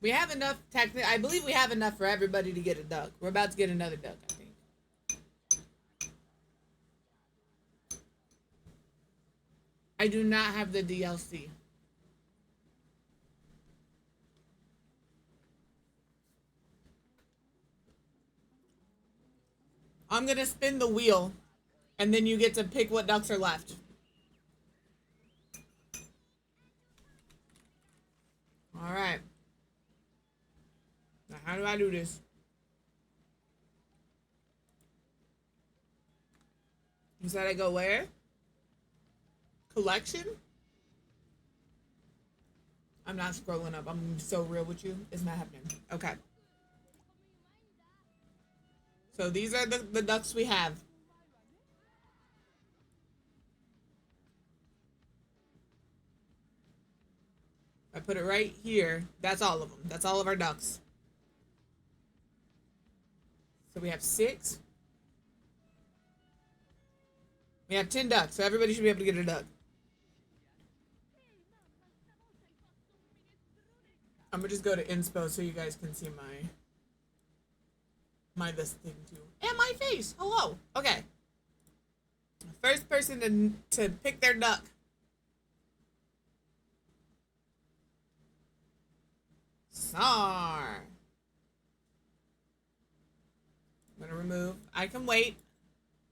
We have enough, I believe we have enough for everybody to get a duck. We're about to get another duck, I think. I do not have the DLC. I'm going to spin the wheel, and then you get to pick what ducks are left. All right. Now, how do I do this? You said I go where? Collection? I'm not scrolling up. I'm so real with you. It's not happening. Okay. So these are the ducks we have. I put it right here. That's all of them. That's all of our ducks. So we have 6. We have 10 ducks, so everybody should be able to get a duck. I'm gonna just go to inspo so you guys can see my this thing too. And my face. Hello. Okay. First person to pick their duck. Sar. I'm gonna remove. I can wait.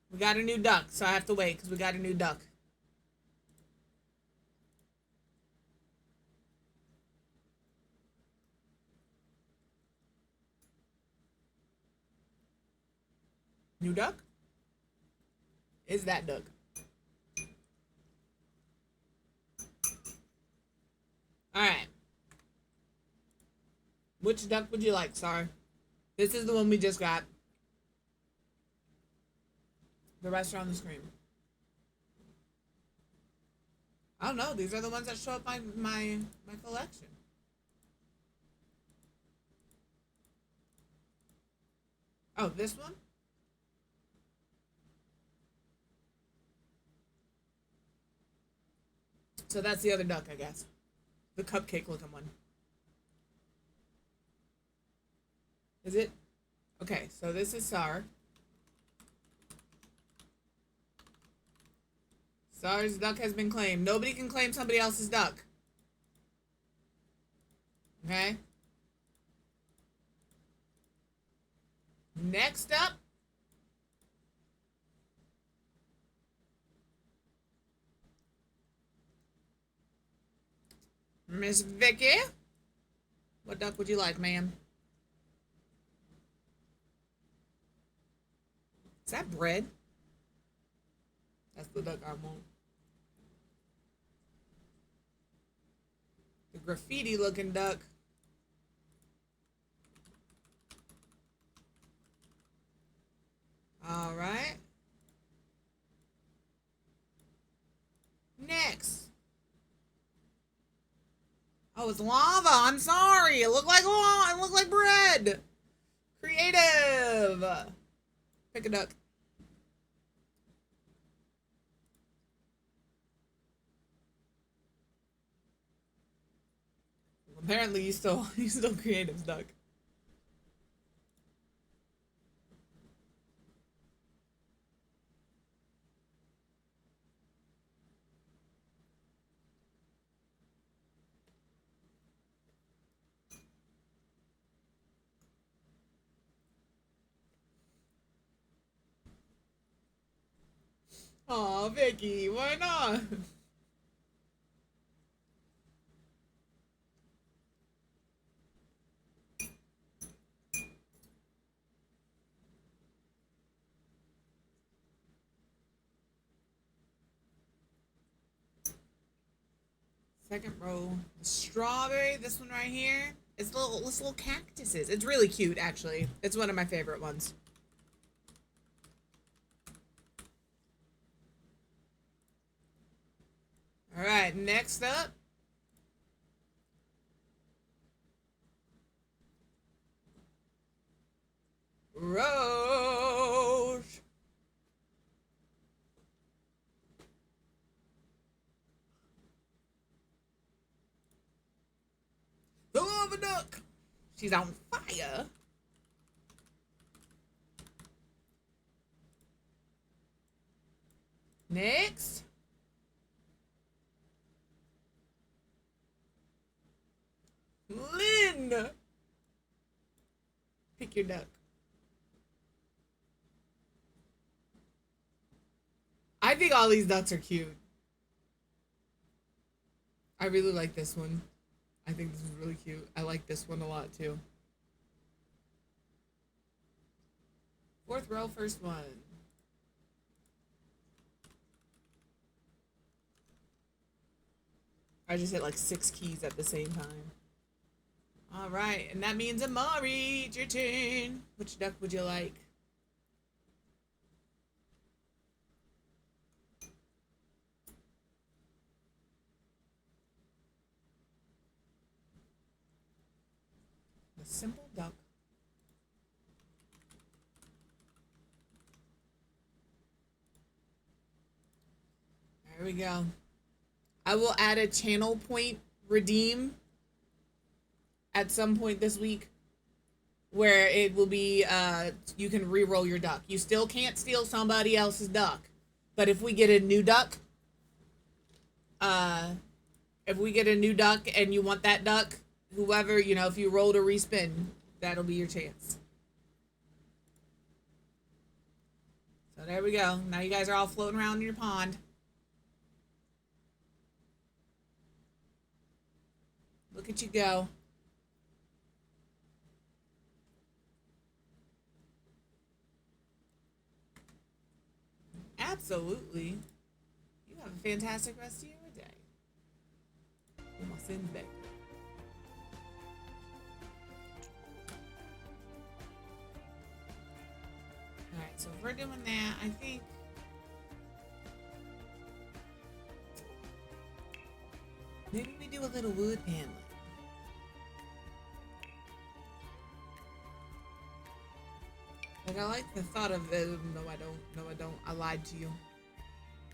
We got a new duck, so I have to wait because we got a new duck. New duck? Is that duck? Alright. Which duck would you like, Sar? This is the one we just got. The rest are on the screen. I don't know. These are the ones that show up my collection. Oh, this one? So that's the other duck, I guess. The cupcake looking one. Is it? Okay, so this is Sar. Sar's duck has been claimed. Nobody can claim somebody else's duck. Okay? Next up. Miss Vicky. What duck would you like, ma'am? Is that bread? That's the duck I want. graffiti looking duck. All right. Next. Oh, it's lava. I'm sorry. It looked like lava. It looked like bread. Creative. Pick a duck. Apparently, you still creative duck. Aw, Vicky, why not? Second row, the strawberry. This one right here. It's little cactuses. It's really cute, actually. It's one of my favorite ones. All right, next up. Roche. The lava duck. She's on fire. Next. Lynn. Pick your duck. I think all these ducks are cute. I really like this one. I think this is really cute. I like this one a lot too. Fourth row, first one. I just hit like 6 keys at the same time. All right, and that means Amari, it's your turn. Which duck would you like? A simple duck. There we go. I will add a channel point redeem at some point this week where it will be you can re-roll your duck. You still can't steal somebody else's duck. But if we get a new duck, and you want that duck, whoever, you know, if you roll to respin, that'll be your chance. So there we go. Now you guys are all floating around in your pond. Look at you go. Absolutely. You have a fantastic rest of your day. Put my sins back. Alright, so if we're doing that, I think maybe we do a little wood paneling. Like, I like the thought of it. No, I don't. No, I don't. I lied to you.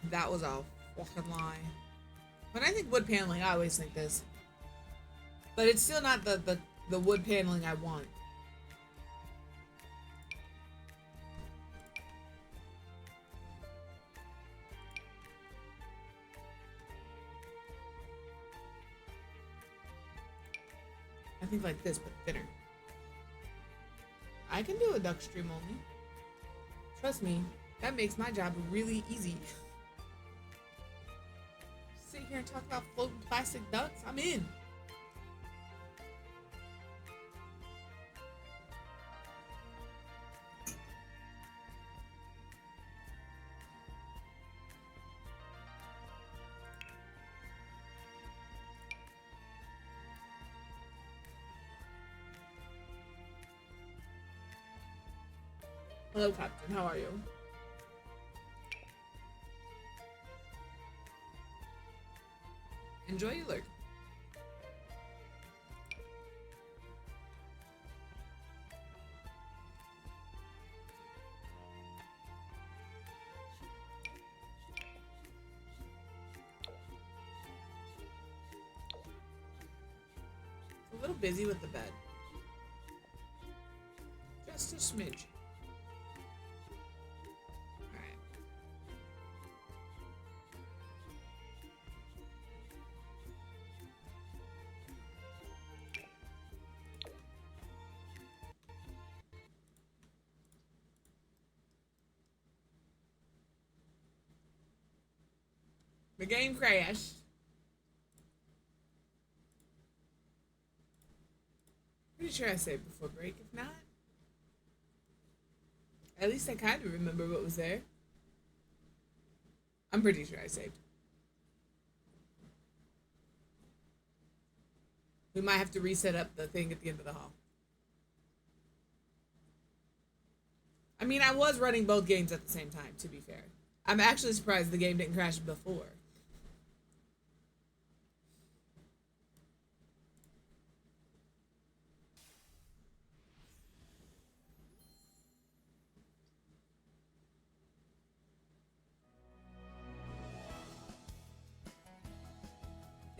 That was a fucking lie. When I think wood paneling, I always think this. But it's still not the wood paneling I want. I think like this, but thinner. I can do a duck stream only. Trust me, that makes my job really easy. Sit here and talk about floating plastic ducks, I'm in. Hello, Captain. How are you? Enjoy your lurk. A little busy with the bed. Just a smidge. Alright. The game crashed. Pretty sure I saved before break. If not, at least I kind of remember what was there. I'm pretty sure I saved. We might have to reset up the thing at the end of the hall. I mean, I was running both games at the same time, to be fair. I'm actually surprised the game didn't crash before.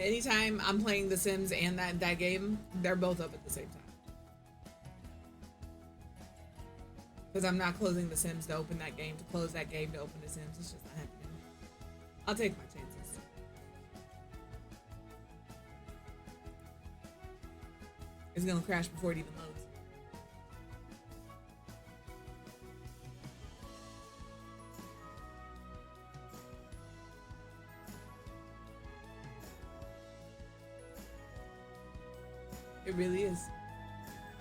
Anytime I'm playing The Sims and that game, they're both up at the same time. Because I'm not closing The Sims to open that game, to close that game to open The Sims. It's just not happening. I'll take my chances. It's gonna crash before it even loads. It really is.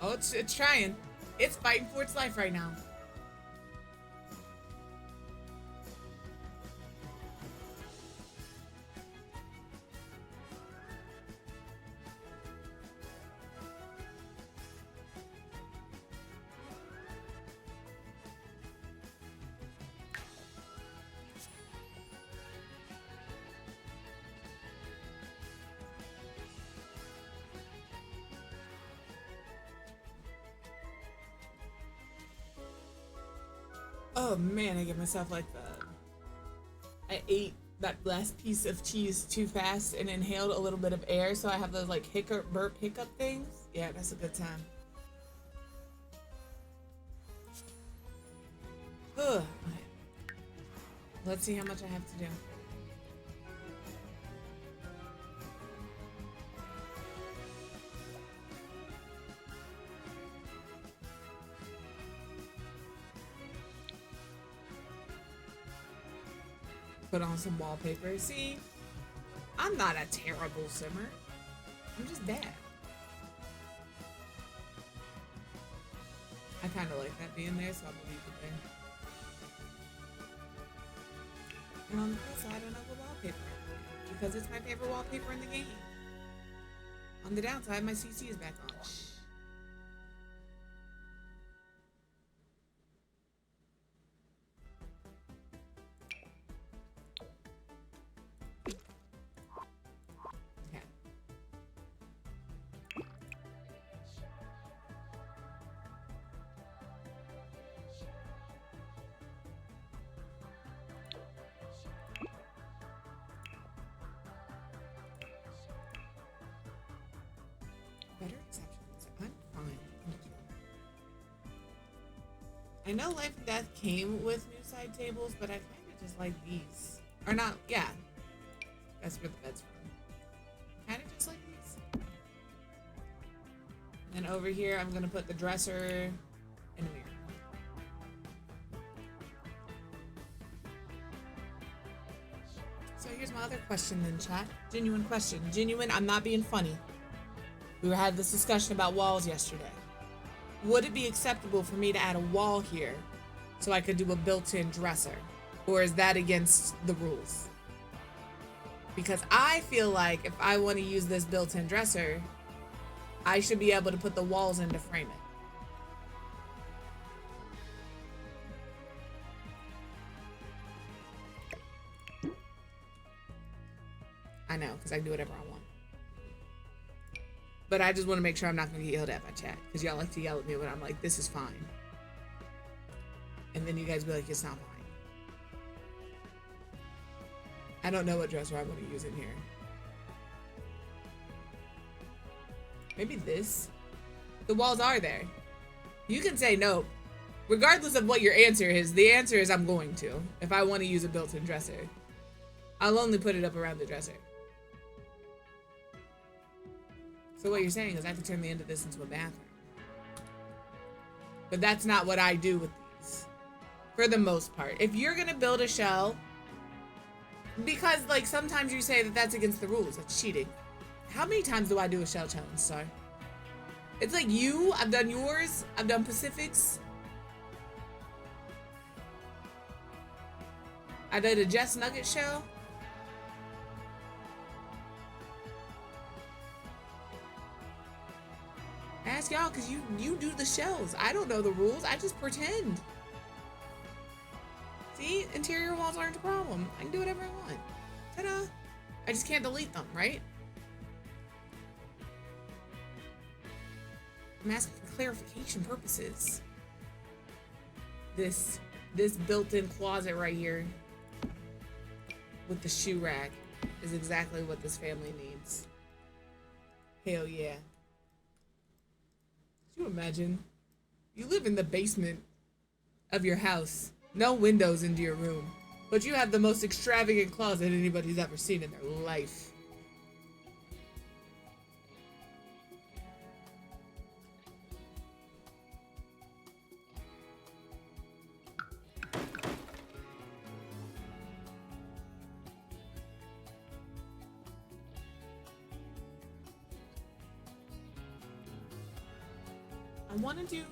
Oh, it's trying. It's fighting for its life right now. Oh man, I get myself like I ate that last piece of cheese too fast and inhaled a little bit of air, so I have those like burp hiccup things. Yeah, that's a good time. Ugh. Okay. Let's see how much I have to do. Put on some wallpaper. See, I'm not a terrible simmer. I'm just bad. I kind of like that being there, so I'll leave it there. And on the plus side, another wallpaper. Because it's my favorite wallpaper in the game. On the downside, my CC is back on. Better exceptions. I'm fine. I know Life and Death came with new side tables, but I kind of just like these. Or not, yeah. That's where the bed's from. Kind of just like these. And then over here, I'm going to put the dresser and a mirror. So here's my other question then, chat. Genuine question. Genuine, I'm not being funny. We had this discussion about walls yesterday. Would it be acceptable for me to add a wall here so I could do a built-in dresser? Or is that against the rules? Because I feel like if I want to use this built-in dresser, I should be able to put the walls in to frame it. know, because I can do whatever I want. But I just want to make sure I'm not going to get yelled at by chat, because y'all like to yell at me when I'm like, this is fine. And then you guys be like, it's not fine. I don't know what dresser I want to use in here. Maybe this? The walls are there. You can say no. Regardless of what your answer is, the answer is I'm going to. If I want to use a built-in dresser. I'll only put it up around the dresser. So what you're saying is I could turn the end of this into a bathroom. But that's not what I do with these. For the most part. If you're going to build a shell, because like sometimes you say that that's against the rules. That's cheating. How many times do I do a shell challenge, Star? It's like you, I've done yours, I've done Pacific's. I did a Jess Nugget shell. Ask y'all, because you do the shells. I don't know the rules, I just pretend. See, interior walls aren't a problem. I can do whatever I want. Ta-da! I just can't delete them, right? I'm asking for clarification purposes. This built-in closet right here with the shoe rack is exactly what this family needs. Hell yeah. Could you imagine? You live in the basement of your house. No windows into your room. But you have the most extravagant closet anybody's ever seen in their life. I want to do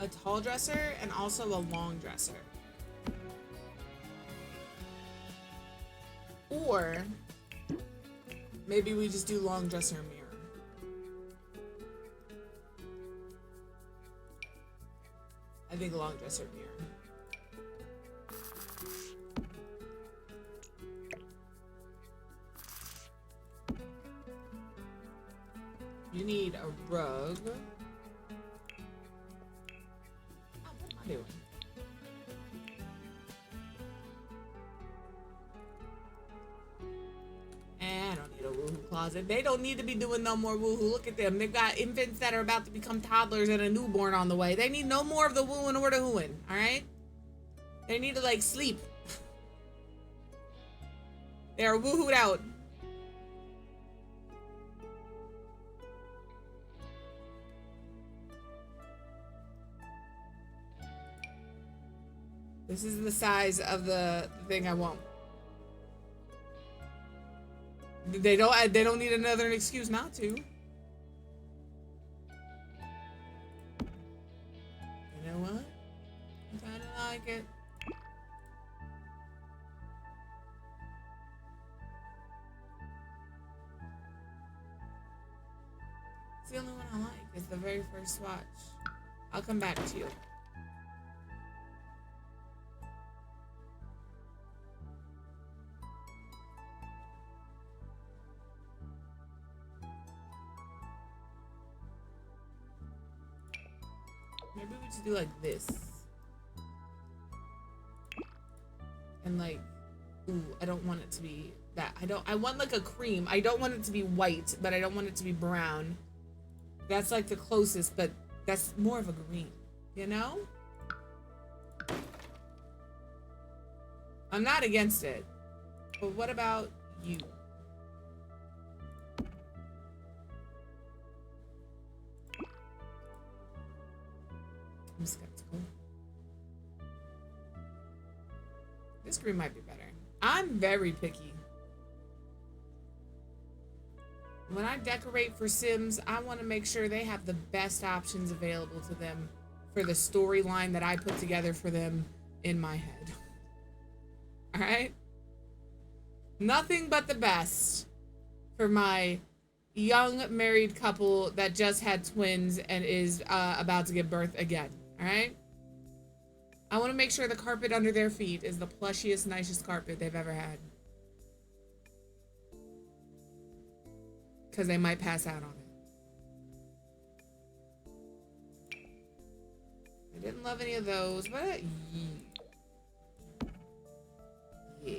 a tall dresser and also a long dresser. Or maybe we just do long dresser and mirror. I think long dresser and mirror. You need a rug. What am I doing? I don't need a woohoo closet. They don't need to be doing no more woohoo. Look at them. They've got infants that are about to become toddlers and a newborn on the way. They need no more of the wooing or the hooing, alright? They need to, like, sleep. They are woohooed out. This is the size of the thing I want. They don't need another excuse not to. You know what? I kinda like it. It's the only one I like. It's the very first swatch. I'll come back to you. Maybe we just do like this. And like, ooh, I don't want it to be that. I want like a cream. I don't want it to be white, but I don't want it to be brown. That's like the closest, but that's more of a green, you know? I'm not against it. But what about you? I'm skeptical. This green might be better. I'm very picky. When I decorate for Sims, I want to make sure they have the best options available to them for the storyline that I put together for them in my head. Alright? Nothing but the best for my young married couple that just had twins and is about to give birth again. Alright? I want to make sure the carpet under their feet is the plushiest, nicest carpet they've ever had. because they might pass out on it. I didn't love any of those, but yeah.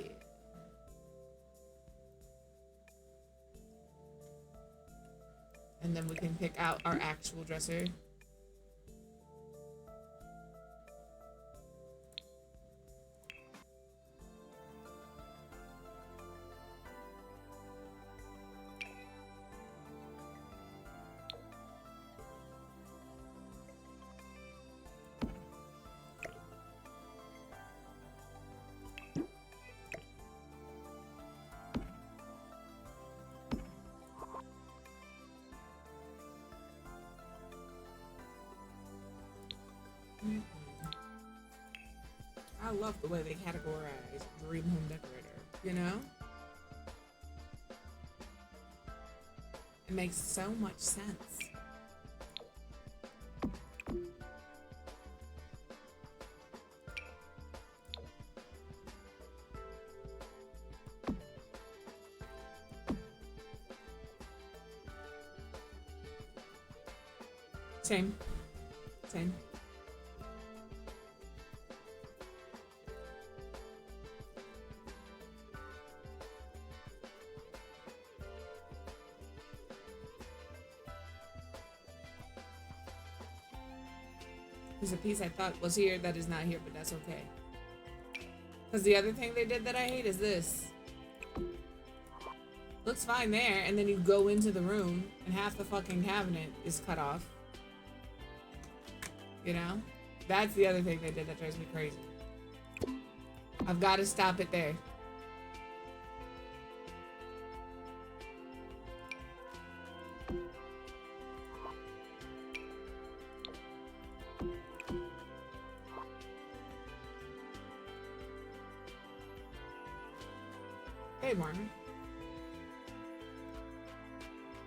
And then we can pick out our actual dresser. I love the way they categorize Dream Home Decorator, you know? It makes so much sense. Same. Same. There's a piece I thought was here that is not here, but that's okay. Because the other thing they did that I hate is this. Looks fine there, and then you go into the room, and half the fucking cabinet is cut off. You know? That's the other thing they did that drives me crazy. I've got to stop it there. Hey, Martin.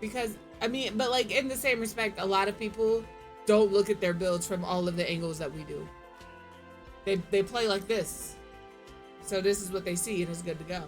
Because, I mean, but like in the same respect, a lot of people don't look at their builds from all of the angles that we do. They play like this. So this is what they see and it's good to go.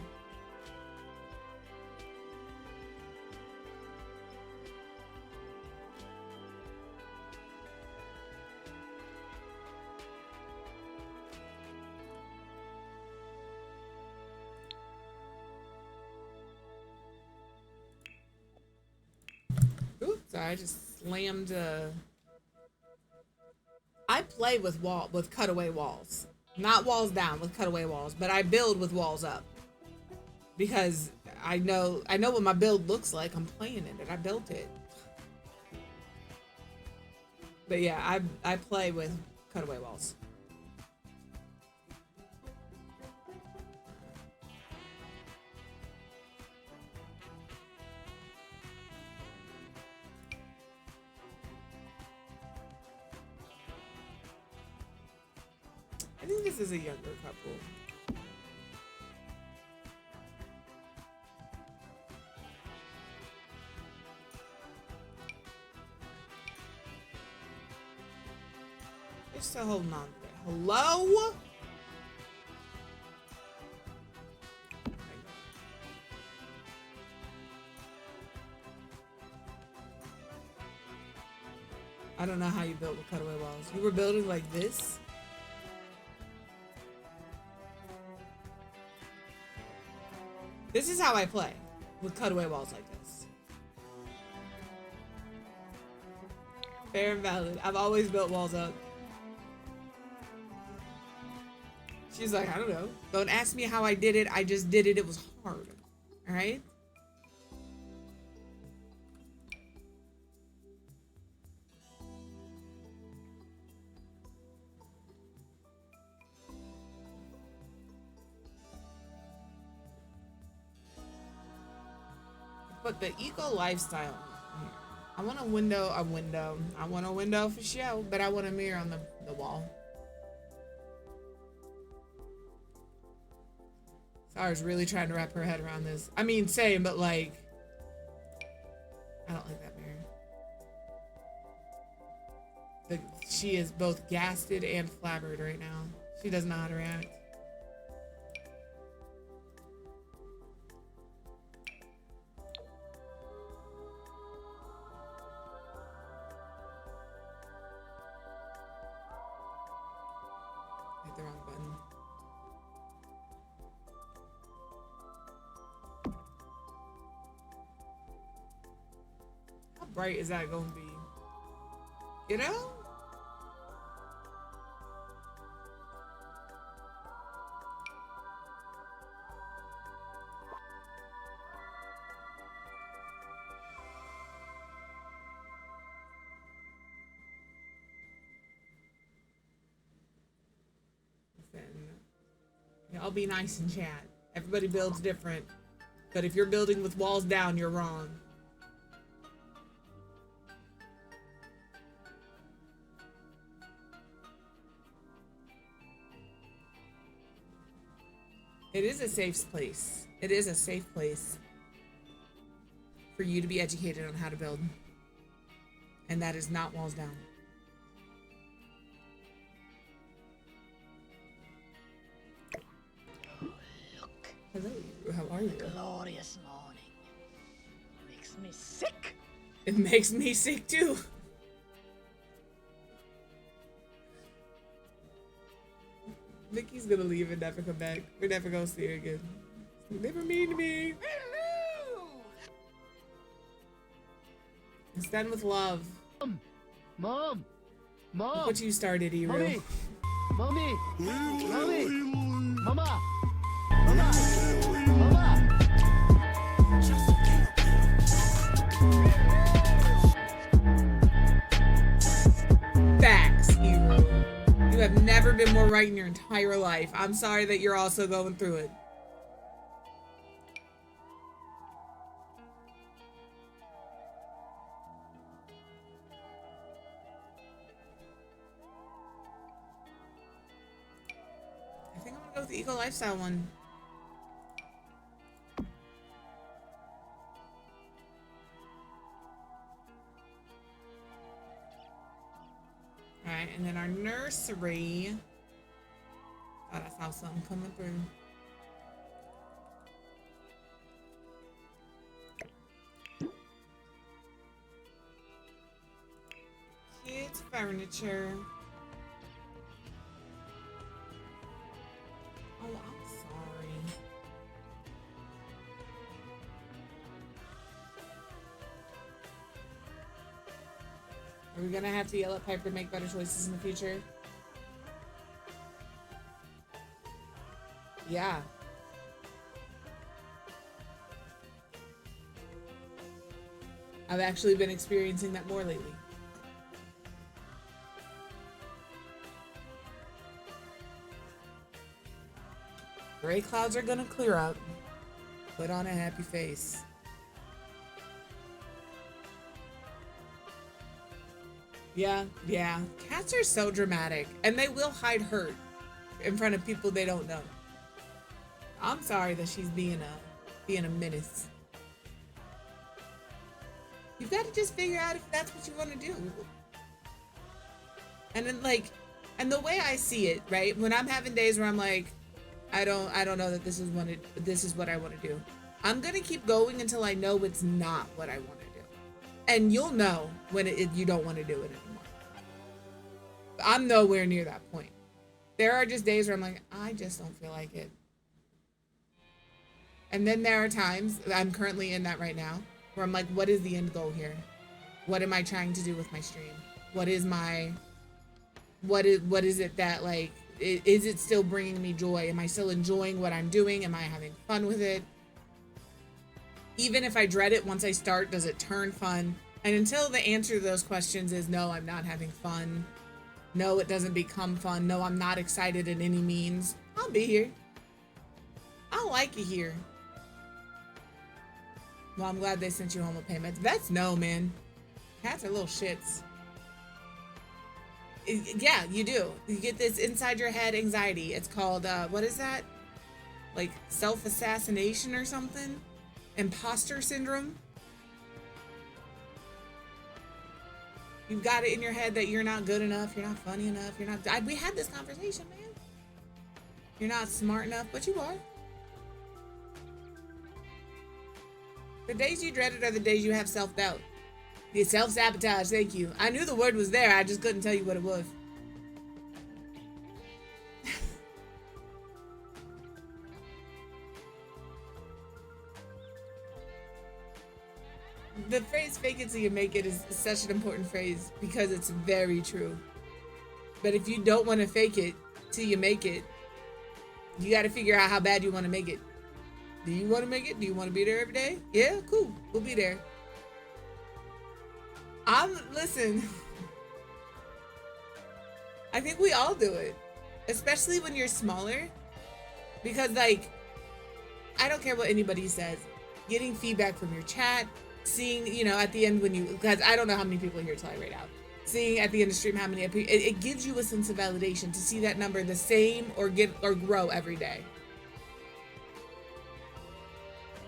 Oops, I just slammed. I play with cutaway walls, not walls down, with cutaway walls. But I build with walls up because I know what my build looks like. I'm playing in it. I built it. But yeah, I play with cutaway walls. I think this is a younger couple. They're still holding on there. Hello? I don't know how you built with cutaway walls. You were building like this? This is how I play, with cutaway walls like this. Fair and valid. I've always built walls up. She's like, I don't know. Don't ask me how I did it. I just did it. It was hard. All right? But the eco lifestyle, I want a window. I want a window for show, but I want a mirror on the wall. Sarah's really trying to wrap her head around this. I mean, same, but like, I don't like that mirror. She is both gasted and flabbered right now. She doesn't know how to react. bright is that gonna be? You know? Y'all be nice in chat. Everybody builds different. But if you're building with walls down, you're wrong. It is a safe place. It is a safe place for you to be educated on how to build. And that is not walls down. Hello, how are you? Glorious morning. Makes me sick. It makes me sick too. Vicky's gonna leave and never come back. We're never gonna see her again. She's never mean to me. Hello! It's done with love. Mom! Look what you started, Eru. Mommy! Mommy! Mommy! Mama! Mama! Mama! Facts, Eru. You have never been more right in your entire life. I'm sorry that you're also going through it. I think I'm gonna go with the eco lifestyle one. Alright, and then our nursery. God, I saw something coming through. Kids furniture. Oh, I'm sorry. Are we gonna have to yell at Piper to make better choices in the future? Yeah. I've actually been experiencing that more lately. Gray clouds are gonna clear up. Put on a happy face. Yeah. Cats are so dramatic, and they will hide hurt in front of people they don't know. I'm sorry that she's being a menace. You've got to just figure out if that's what you want to do. And then and the way I see it, right? When I'm having days where I'm like, I don't know that this is what I want to do. I'm gonna keep going until I know it's not what I want to do, and you'll know when you don't want to do it anymore. I'm nowhere near that point. There are just days where I'm like, I just don't feel like it. And then there are times, I'm currently in that right now, where I'm like, what is the end goal here? What am I trying to do with my stream? What is it that, like, is it still bringing me joy? Am I still enjoying what I'm doing? Am I having fun with it? Even if I dread it, once I start, does it turn fun? And until the answer to those questions is no, I'm not having fun. No, it doesn't become fun. No, I'm not excited in any means. I'll be here. I like it here. Well, I'm glad they sent you home with payments. Vets, no, man. Cats are little shits. Yeah, you do. You get this inside your head anxiety. It's called, what is that? Like self-assassination or something? Imposter syndrome? You've got it in your head that you're not good enough, you're not funny enough, we had this conversation, man. You're not smart enough, but you are. The days you dread it are the days you have self-doubt. The self-sabotage, thank you. I knew the word was there, I just couldn't tell you what it was. The phrase "fake it till you make it" is such an important phrase because it's very true. But if you don't want to fake it till you make it, you got to figure out how bad you want to make it. Do you want to make it? Do you want to be there every day? Yeah, cool. We'll be there. Listen. I think we all do it, especially when you're smaller, because like, I don't care what anybody says. Getting feedback from your chat, seeing, at the end because I don't know how many people here till I rate out. Seeing at the end of the stream how many, it gives you a sense of validation to see that number the same or grow every day.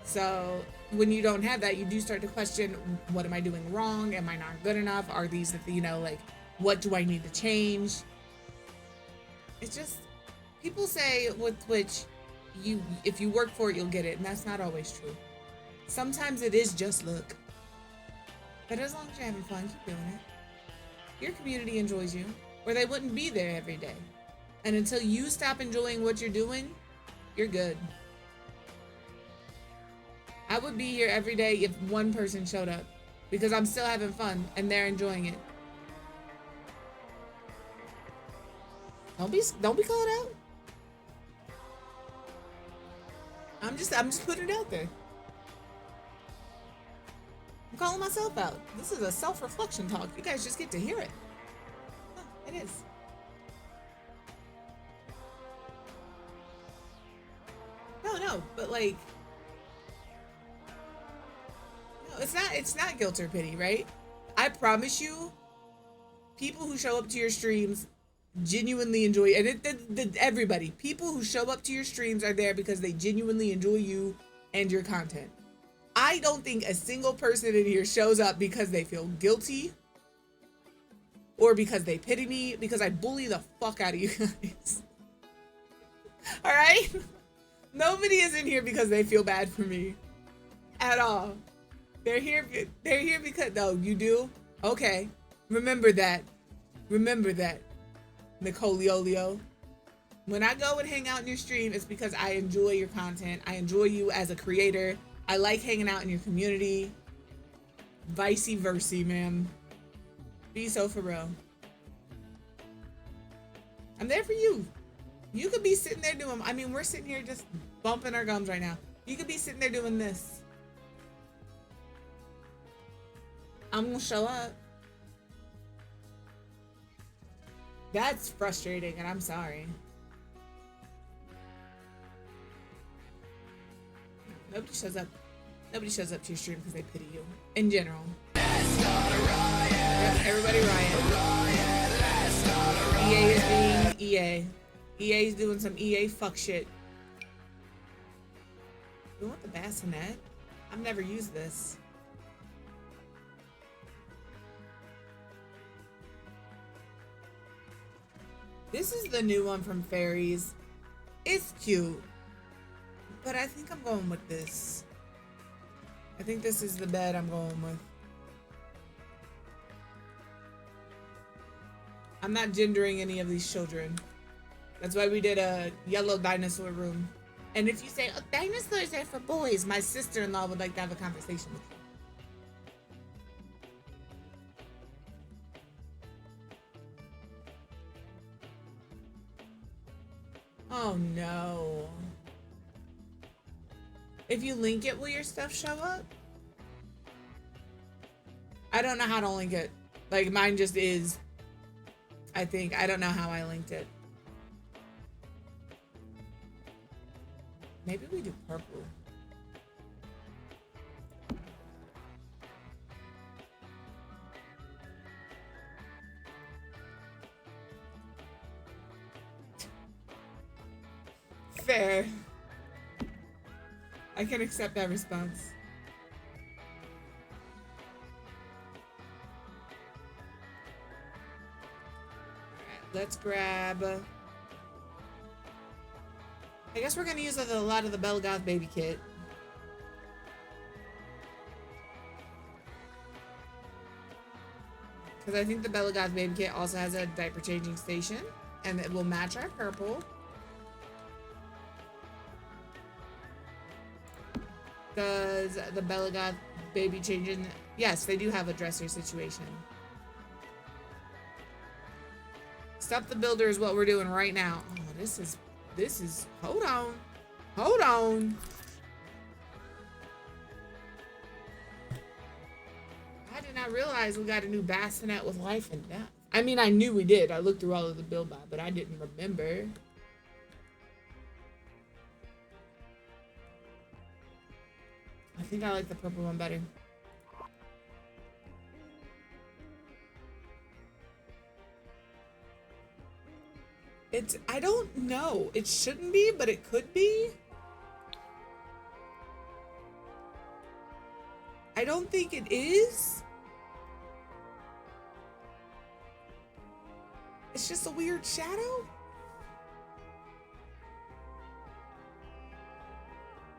So when you don't have that, you do start to question, what am I doing wrong? Am I not good enough? Are these, what do I need to change? It's just, people say with Twitch, if you work for it, you'll get it. And that's not always true. Sometimes it is just luck. But as long as you're having fun, keep doing it. Your community enjoys you, or they wouldn't be there every day. And until you stop enjoying what you're doing, you're good. I would be here every day if one person showed up, because I'm still having fun and they're enjoying it. Don't be called out. I'm just putting it out there. I'm calling myself out. This is a self-reflection talk. You guys just get to hear it. Huh, it is. No, but like, no, it's not guilt or pity, right? I promise you, people who show up to your streams genuinely enjoy, and everybody, people who show up to your streams are there because they genuinely enjoy you and your content. I don't think a single person in here shows up because they feel guilty or because they pity me, because I bully the fuck out of you guys. All right? Nobody is in here because they feel bad for me at all. They're here because, no, you do? Okay. Remember that. Nicoliolio. When I go and hang out in your stream, it's because I enjoy your content. I enjoy you as a creator. I like hanging out in your community. Vice versa, man. Be so for real. I'm there for you. You could be sitting there doing, we're sitting here just bumping our gums right now. You could be sitting there doing this. I'm gonna show up. That's frustrating, and I'm sorry. Nobody shows up to your stream because they pity you. In general. Yep, everybody riot. EA is being EA. EA is doing some EA fuck shit. You want the bassinet? I've never used this. This is the new one from Fairies. It's cute. But I think I'm going with this. I think this is the bed I'm going with. I'm not gendering any of these children. That's why we did a yellow dinosaur room. And if you say, oh, dinosaurs are for boys, my sister-in-law would like to have a conversation with you. Oh no. If you link it, will your stuff show up? I don't know how to link it. Like mine just is. I think. I don't know how I linked it. Maybe we do purple. Fair. I can accept that response. Alright, let's grab... I guess we're gonna use a lot of the Bella Goth baby kit. Because I think the Bella Goth baby kit also has a diaper changing station. And it will match our purple. Does the Bella Goth baby change in? Yes, they do have a dresser situation. Stump the Builder is what we're doing right now. Oh, this is, hold on. Hold on. I did not realize we got a new bassinet with life and death. I mean, I knew we did. I looked through all of the build by, but I didn't remember. I think I like the purple one better. I don't know. It shouldn't be, but it could be. I don't think it is. It's just a weird shadow.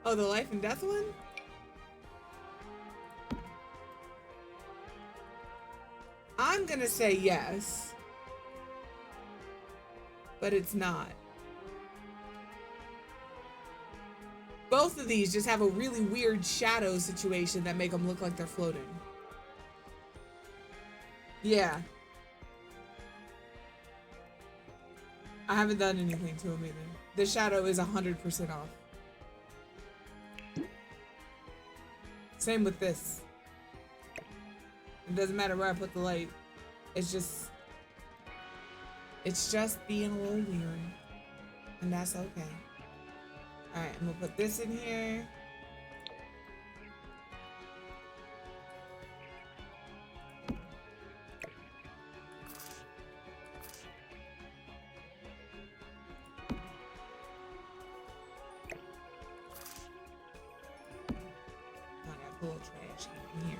Oh, the life and death one? I'm gonna say yes. But it's not. Both of these just have a really weird shadow situation that make them look like they're floating. Yeah. I haven't done anything to them either. The shadow is 100% off. Same with this. It doesn't matter where I put the light. It's just being a little weird. And that's okay. Alright, I'm gonna put this in here. I got a little trash in here.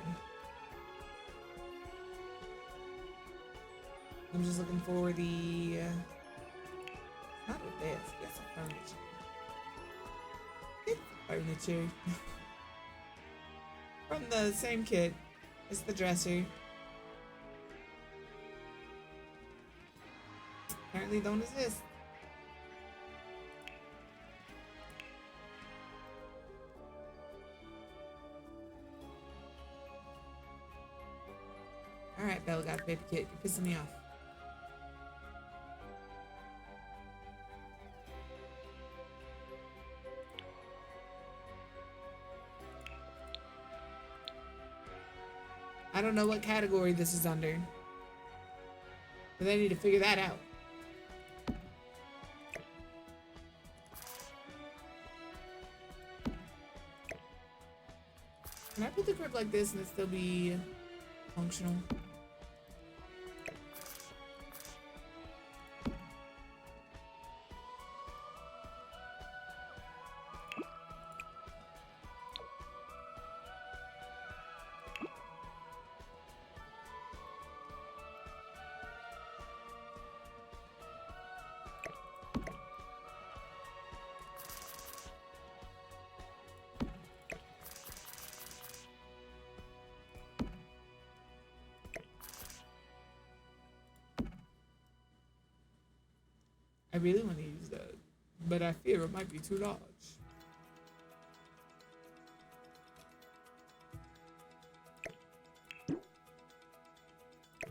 I'm just looking for the not a desk, that's a furniture. It's furniture. From the same kit. It's the dresser. Apparently don't exist. Alright, Bella got the baby kit. You're pissing me off. I don't know what category this is under. But they need to figure that out. Can I put the crib like this and it still be functional? I really want to use that, but I fear it might be too large.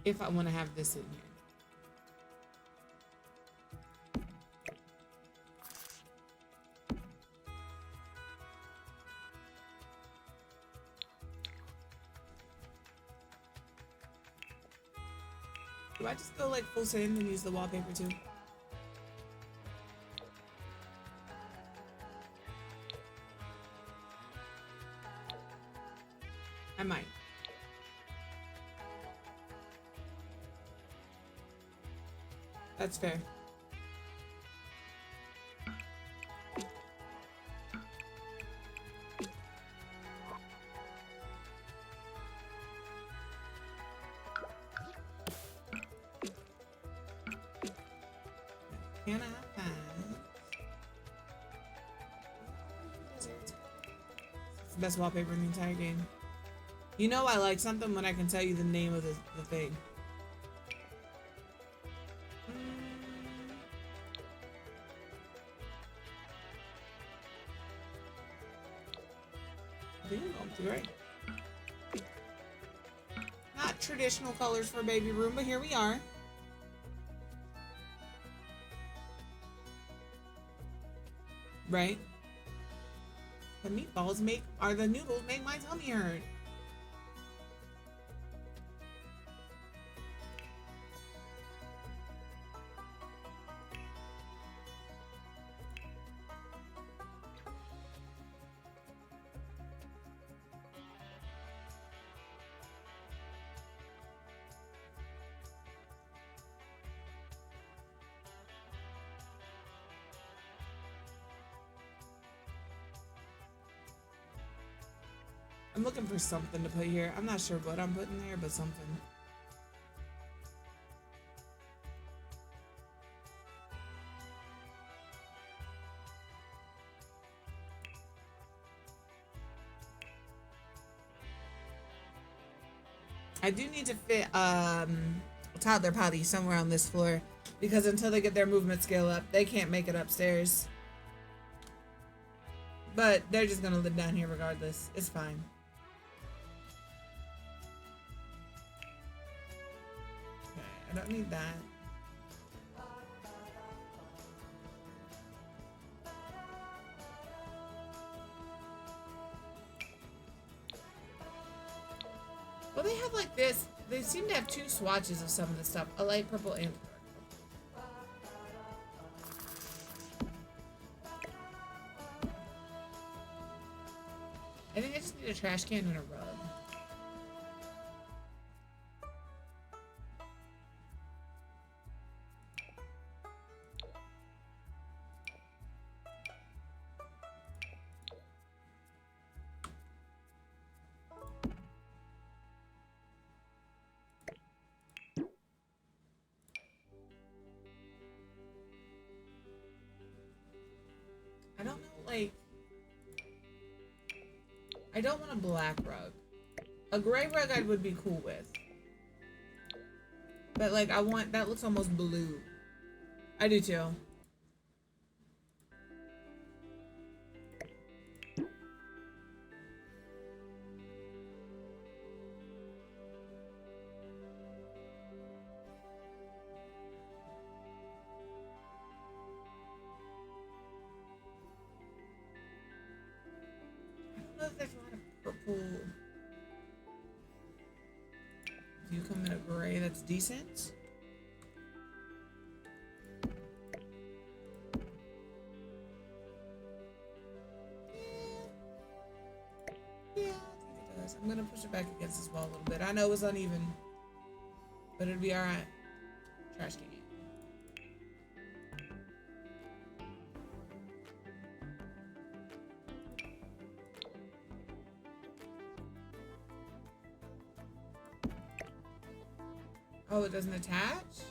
If I want to have this in here. Do I just go like full send and use the wallpaper too? I might. That's fair. Can I have that? It's the best wallpaper in the entire game. You know I like something when I can tell you the name of the thing. It's great. Not traditional colors for a baby room, but here we are. Right? The meatballs are the noodles make my tummy hurt. I'm looking for something to put here. I'm not sure what I'm putting there, but something. I do need to fit a toddler potty somewhere on this floor because until they get their movement scale up, they can't make it upstairs. But they're just gonna live down here regardless. It's fine. Okay, I don't need that. Well, they have like this. They seem to have two swatches of some of the stuff. A light purple and I think I just need a trash can and a rug. I don't know, like, I don't want a black rug. A gray rug I would be cool with. But like, that looks almost blue. I do too. I don't know if there's a lot of purple. Do you come in a gray that's decent? Yeah, I think it does. I'm gonna push it back against this wall a little bit. I know it's uneven, but it'll be alright. Trash can. Oh, it doesn't attach?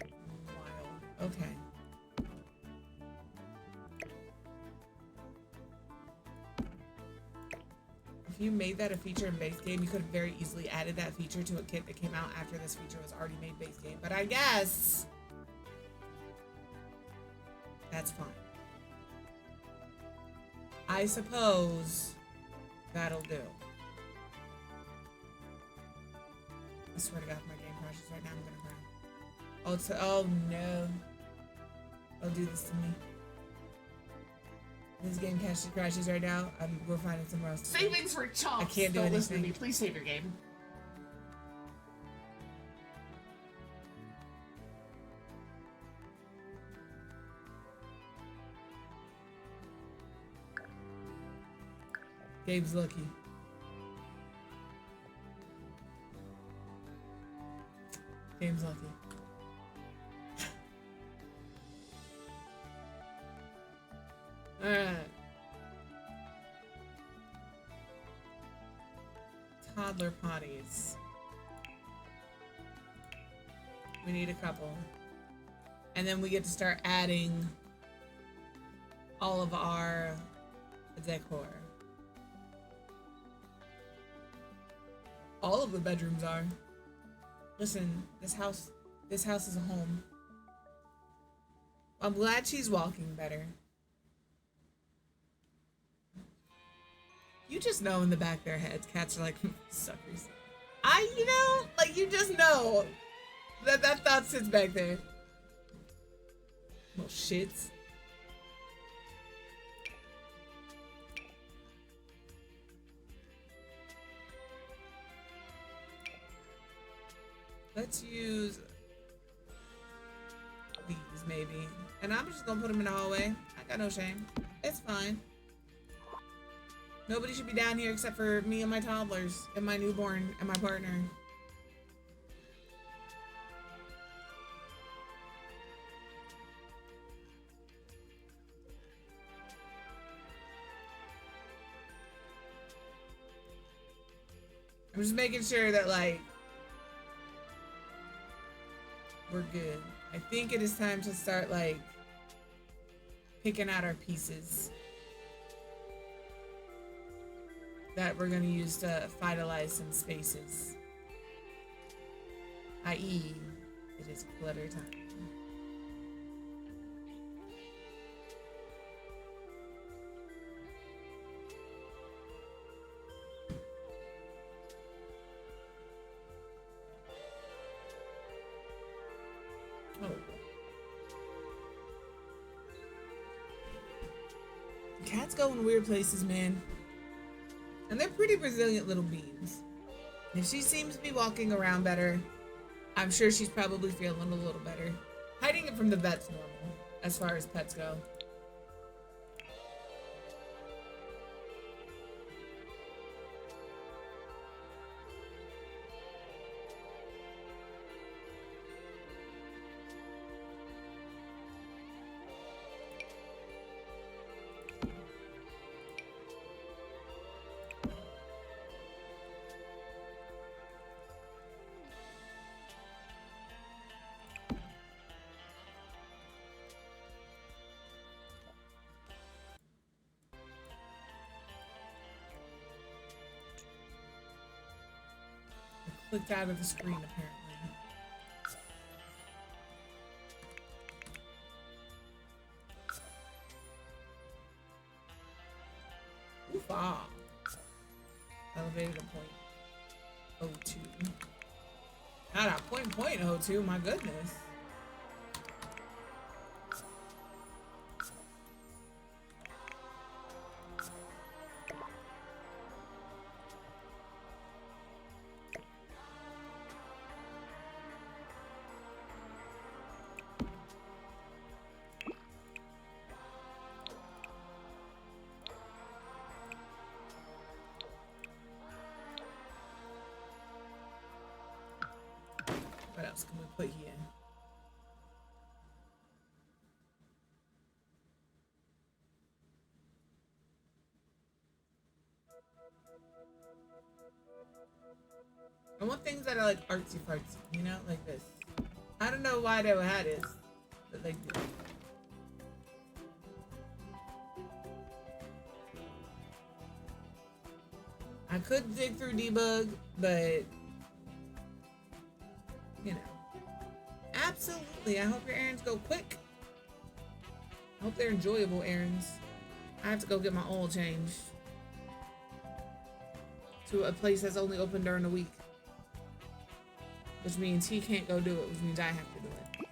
Wild. Okay. If you made that a feature in base game, you could have very easily added that feature to a kit that came out after this feature was already made base game. But I guess that's fine. I suppose that'll do. I swear to God, if my game crashes right now, I'm gonna cry. Oh no. Don't do this to me. This game crashes right now. We're finding somewhere else. Savings for chumps. I can't do Don't listen to anything. me. Please save your game. Gabe's lucky. Gabe's lucky. Alright. Toddler potties. We need a couple. And then we get to start adding all of our decor. All of the bedrooms are. Listen, this house is a home. I'm glad she's walking better. You just know in the back of their heads, cats are like, suckers. Like you just know that thought sits back there. Well, shits. Let's use these maybe. And I'm just gonna put them in the hallway. I got no shame. It's fine. Nobody should be down here except for me and my toddlers and my newborn and my partner. I'm just making sure that, like, we're good. I think it is time to start, like, picking out our pieces that we're going to use to vitalize some spaces. I.e., it is clutter time. Oh. Cats go in weird places, man. And they're pretty resilient little beings. If she seems to be walking around better, I'm sure she's probably feeling a little better. Hiding it from the vet's normal, as far as pets go. Clicked out of the screen, apparently. Oof, ah. Elevated to point 02. Not a point 02, my goodness. What else can we put here? I want things that are like artsy fartsy, you know, like this. I don't know why they would have this, but they do. I could dig through debug, but you know. Absolutely. I hope your errands go quick. I hope they're enjoyable errands. I have to go get my oil changed to a place that's only open during the week. Which means he can't go do it, which means I have to do it.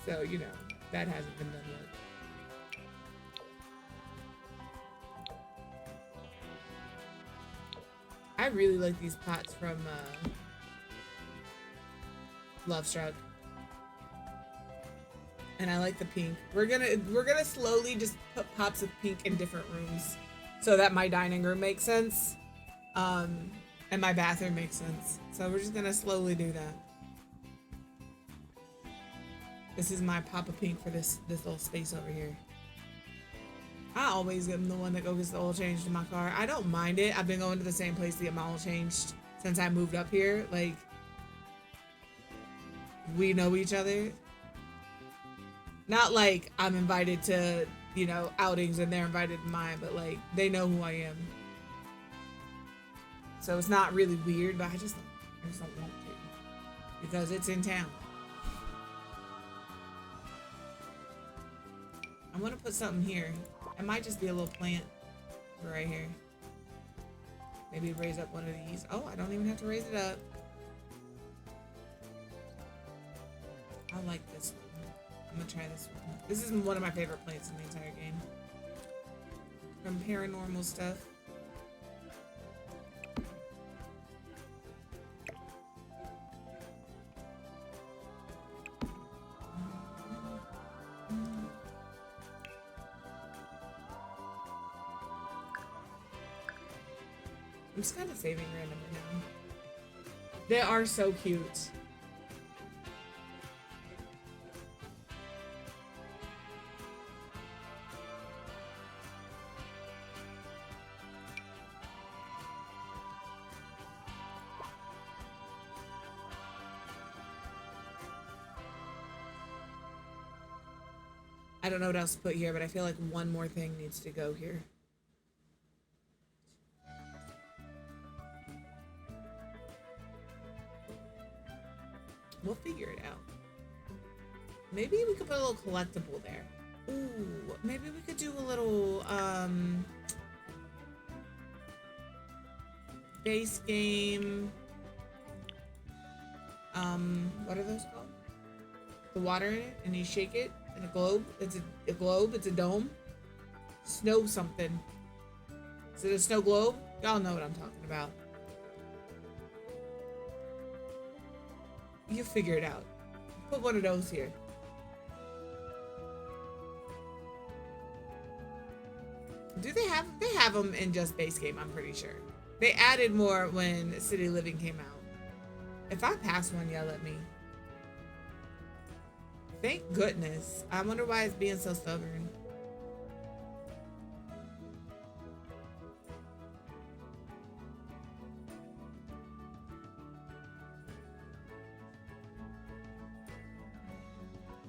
So, you know, that hasn't been done yet. I really like these pots from Love Struck. And I like the pink. We're gonna slowly just put pops of pink in different rooms so that my dining room makes sense. And my bathroom makes sense. So we're just gonna slowly do that. This is my pop of pink for this little space over here. I always am the one that goes the oil changed in my car. I don't mind it. I've been going to the same place to get my oil changed since I moved up here. Like, we know each other. Not like I'm invited to, you know, outings and they're invited to mine, but like, they know who I am. So it's not really weird, but I just don't want to. Because it's in town. I'm gonna put something here. It might just be a little plant right here. Maybe raise up one of these. Oh, I don't even have to raise it up. I like this one. I'm gonna try this one. This is one of my favorite plants in the entire game. From paranormal stuff. I'm just kind of saving randomly now. They are so cute. I don't know what else to put here, but I feel like one more thing needs to go here. We'll figure it out. Maybe we could put a little collectible there. Ooh, maybe we could do a little base game. What are those called? The water in it, and you shake it in a globe. It's a globe. It's a dome. Snow something. Is it a snow globe? Y'all know what I'm talking about. You figure it out. Put one of those here. Do they have them in just base game? I'm pretty sure. They added more when City Living came out. If I pass one, yell at me. Thank goodness. I wonder why it's being so stubborn.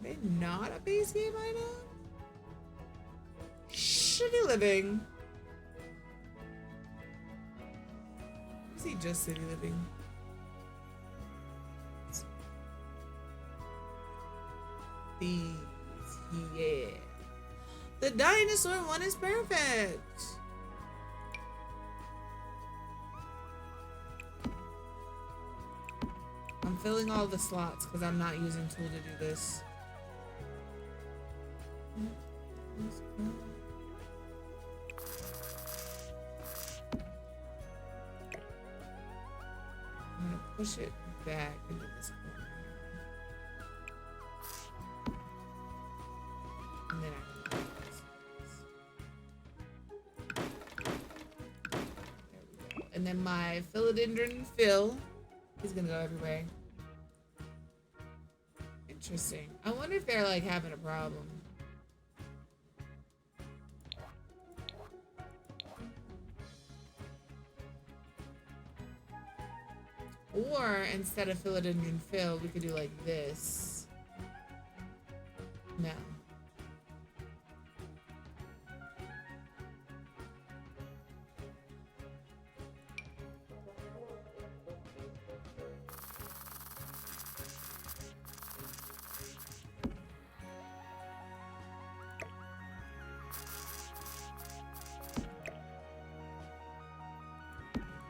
They not a base game item? City Living. Is he just City Living? These, yeah. The dinosaur one is perfect. I'm filling all the slots because I'm not using tool to do this. I'm gonna push it back into this corner. And then I can do this. There we go. And then my philodendron fill is gonna go everywhere. Interesting. I wonder if they're like having a problem. Or instead of philodendron fill, we could do like this. No.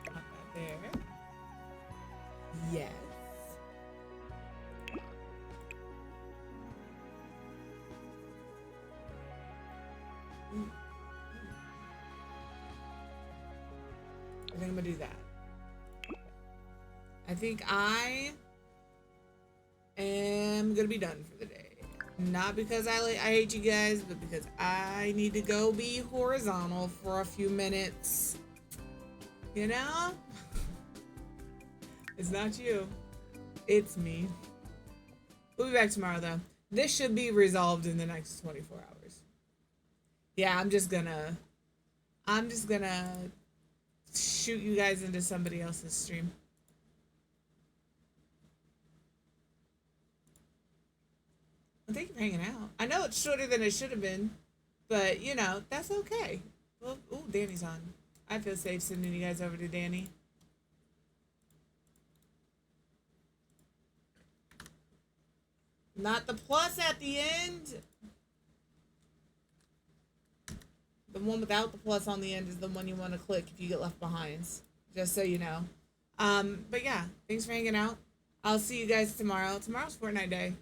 Pop that there. Yes. I think I'm gonna do that. I think I am gonna be done for the day. Not because I hate you guys, but because I need to go be horizontal for a few minutes. You know? It's not you. It's me. We'll be back tomorrow, though. This should be resolved in the next 24 hours. Yeah, I'm just gonna shoot you guys into somebody else's stream. Well, thank you for hanging out. I know it's shorter than it should have been, but, you know, that's okay. Well, ooh, Danny's on. I feel safe sending you guys over to Danny. Not the plus at the end. The one without the plus on the end is the one you want to click if you get left behind. Just so you know. But yeah, thanks for hanging out. I'll see you guys tomorrow. Tomorrow's Fortnite Day.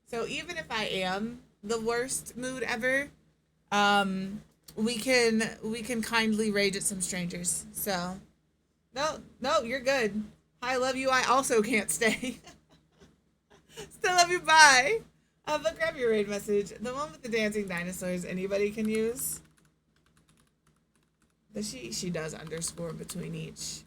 So even if I am the worst mood ever, we can kindly rage at some strangers. So no, you're good. I love you. I also can't stay. Still love you. Bye. But grab your raid message. The one with the dancing dinosaurs. Anybody can use. But she does underscore between each.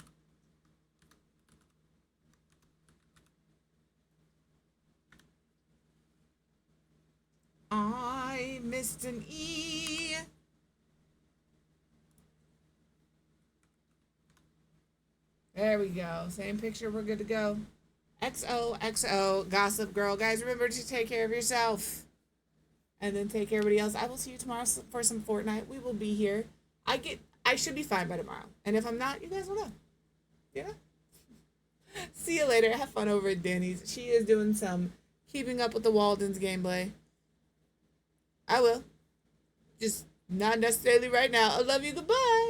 I missed an E. There we go. Same picture. We're good to go. XOXO Gossip Girl. Guys, remember to take care of yourself. And then take care of everybody else. I will see you tomorrow for some Fortnite. We will be here. I should be fine by tomorrow. And if I'm not, you guys will know. You know? See you later. Have fun over at Danny's. She is doing some keeping up with the Waldens gameplay. I will. Just not necessarily right now. I love you. Goodbye.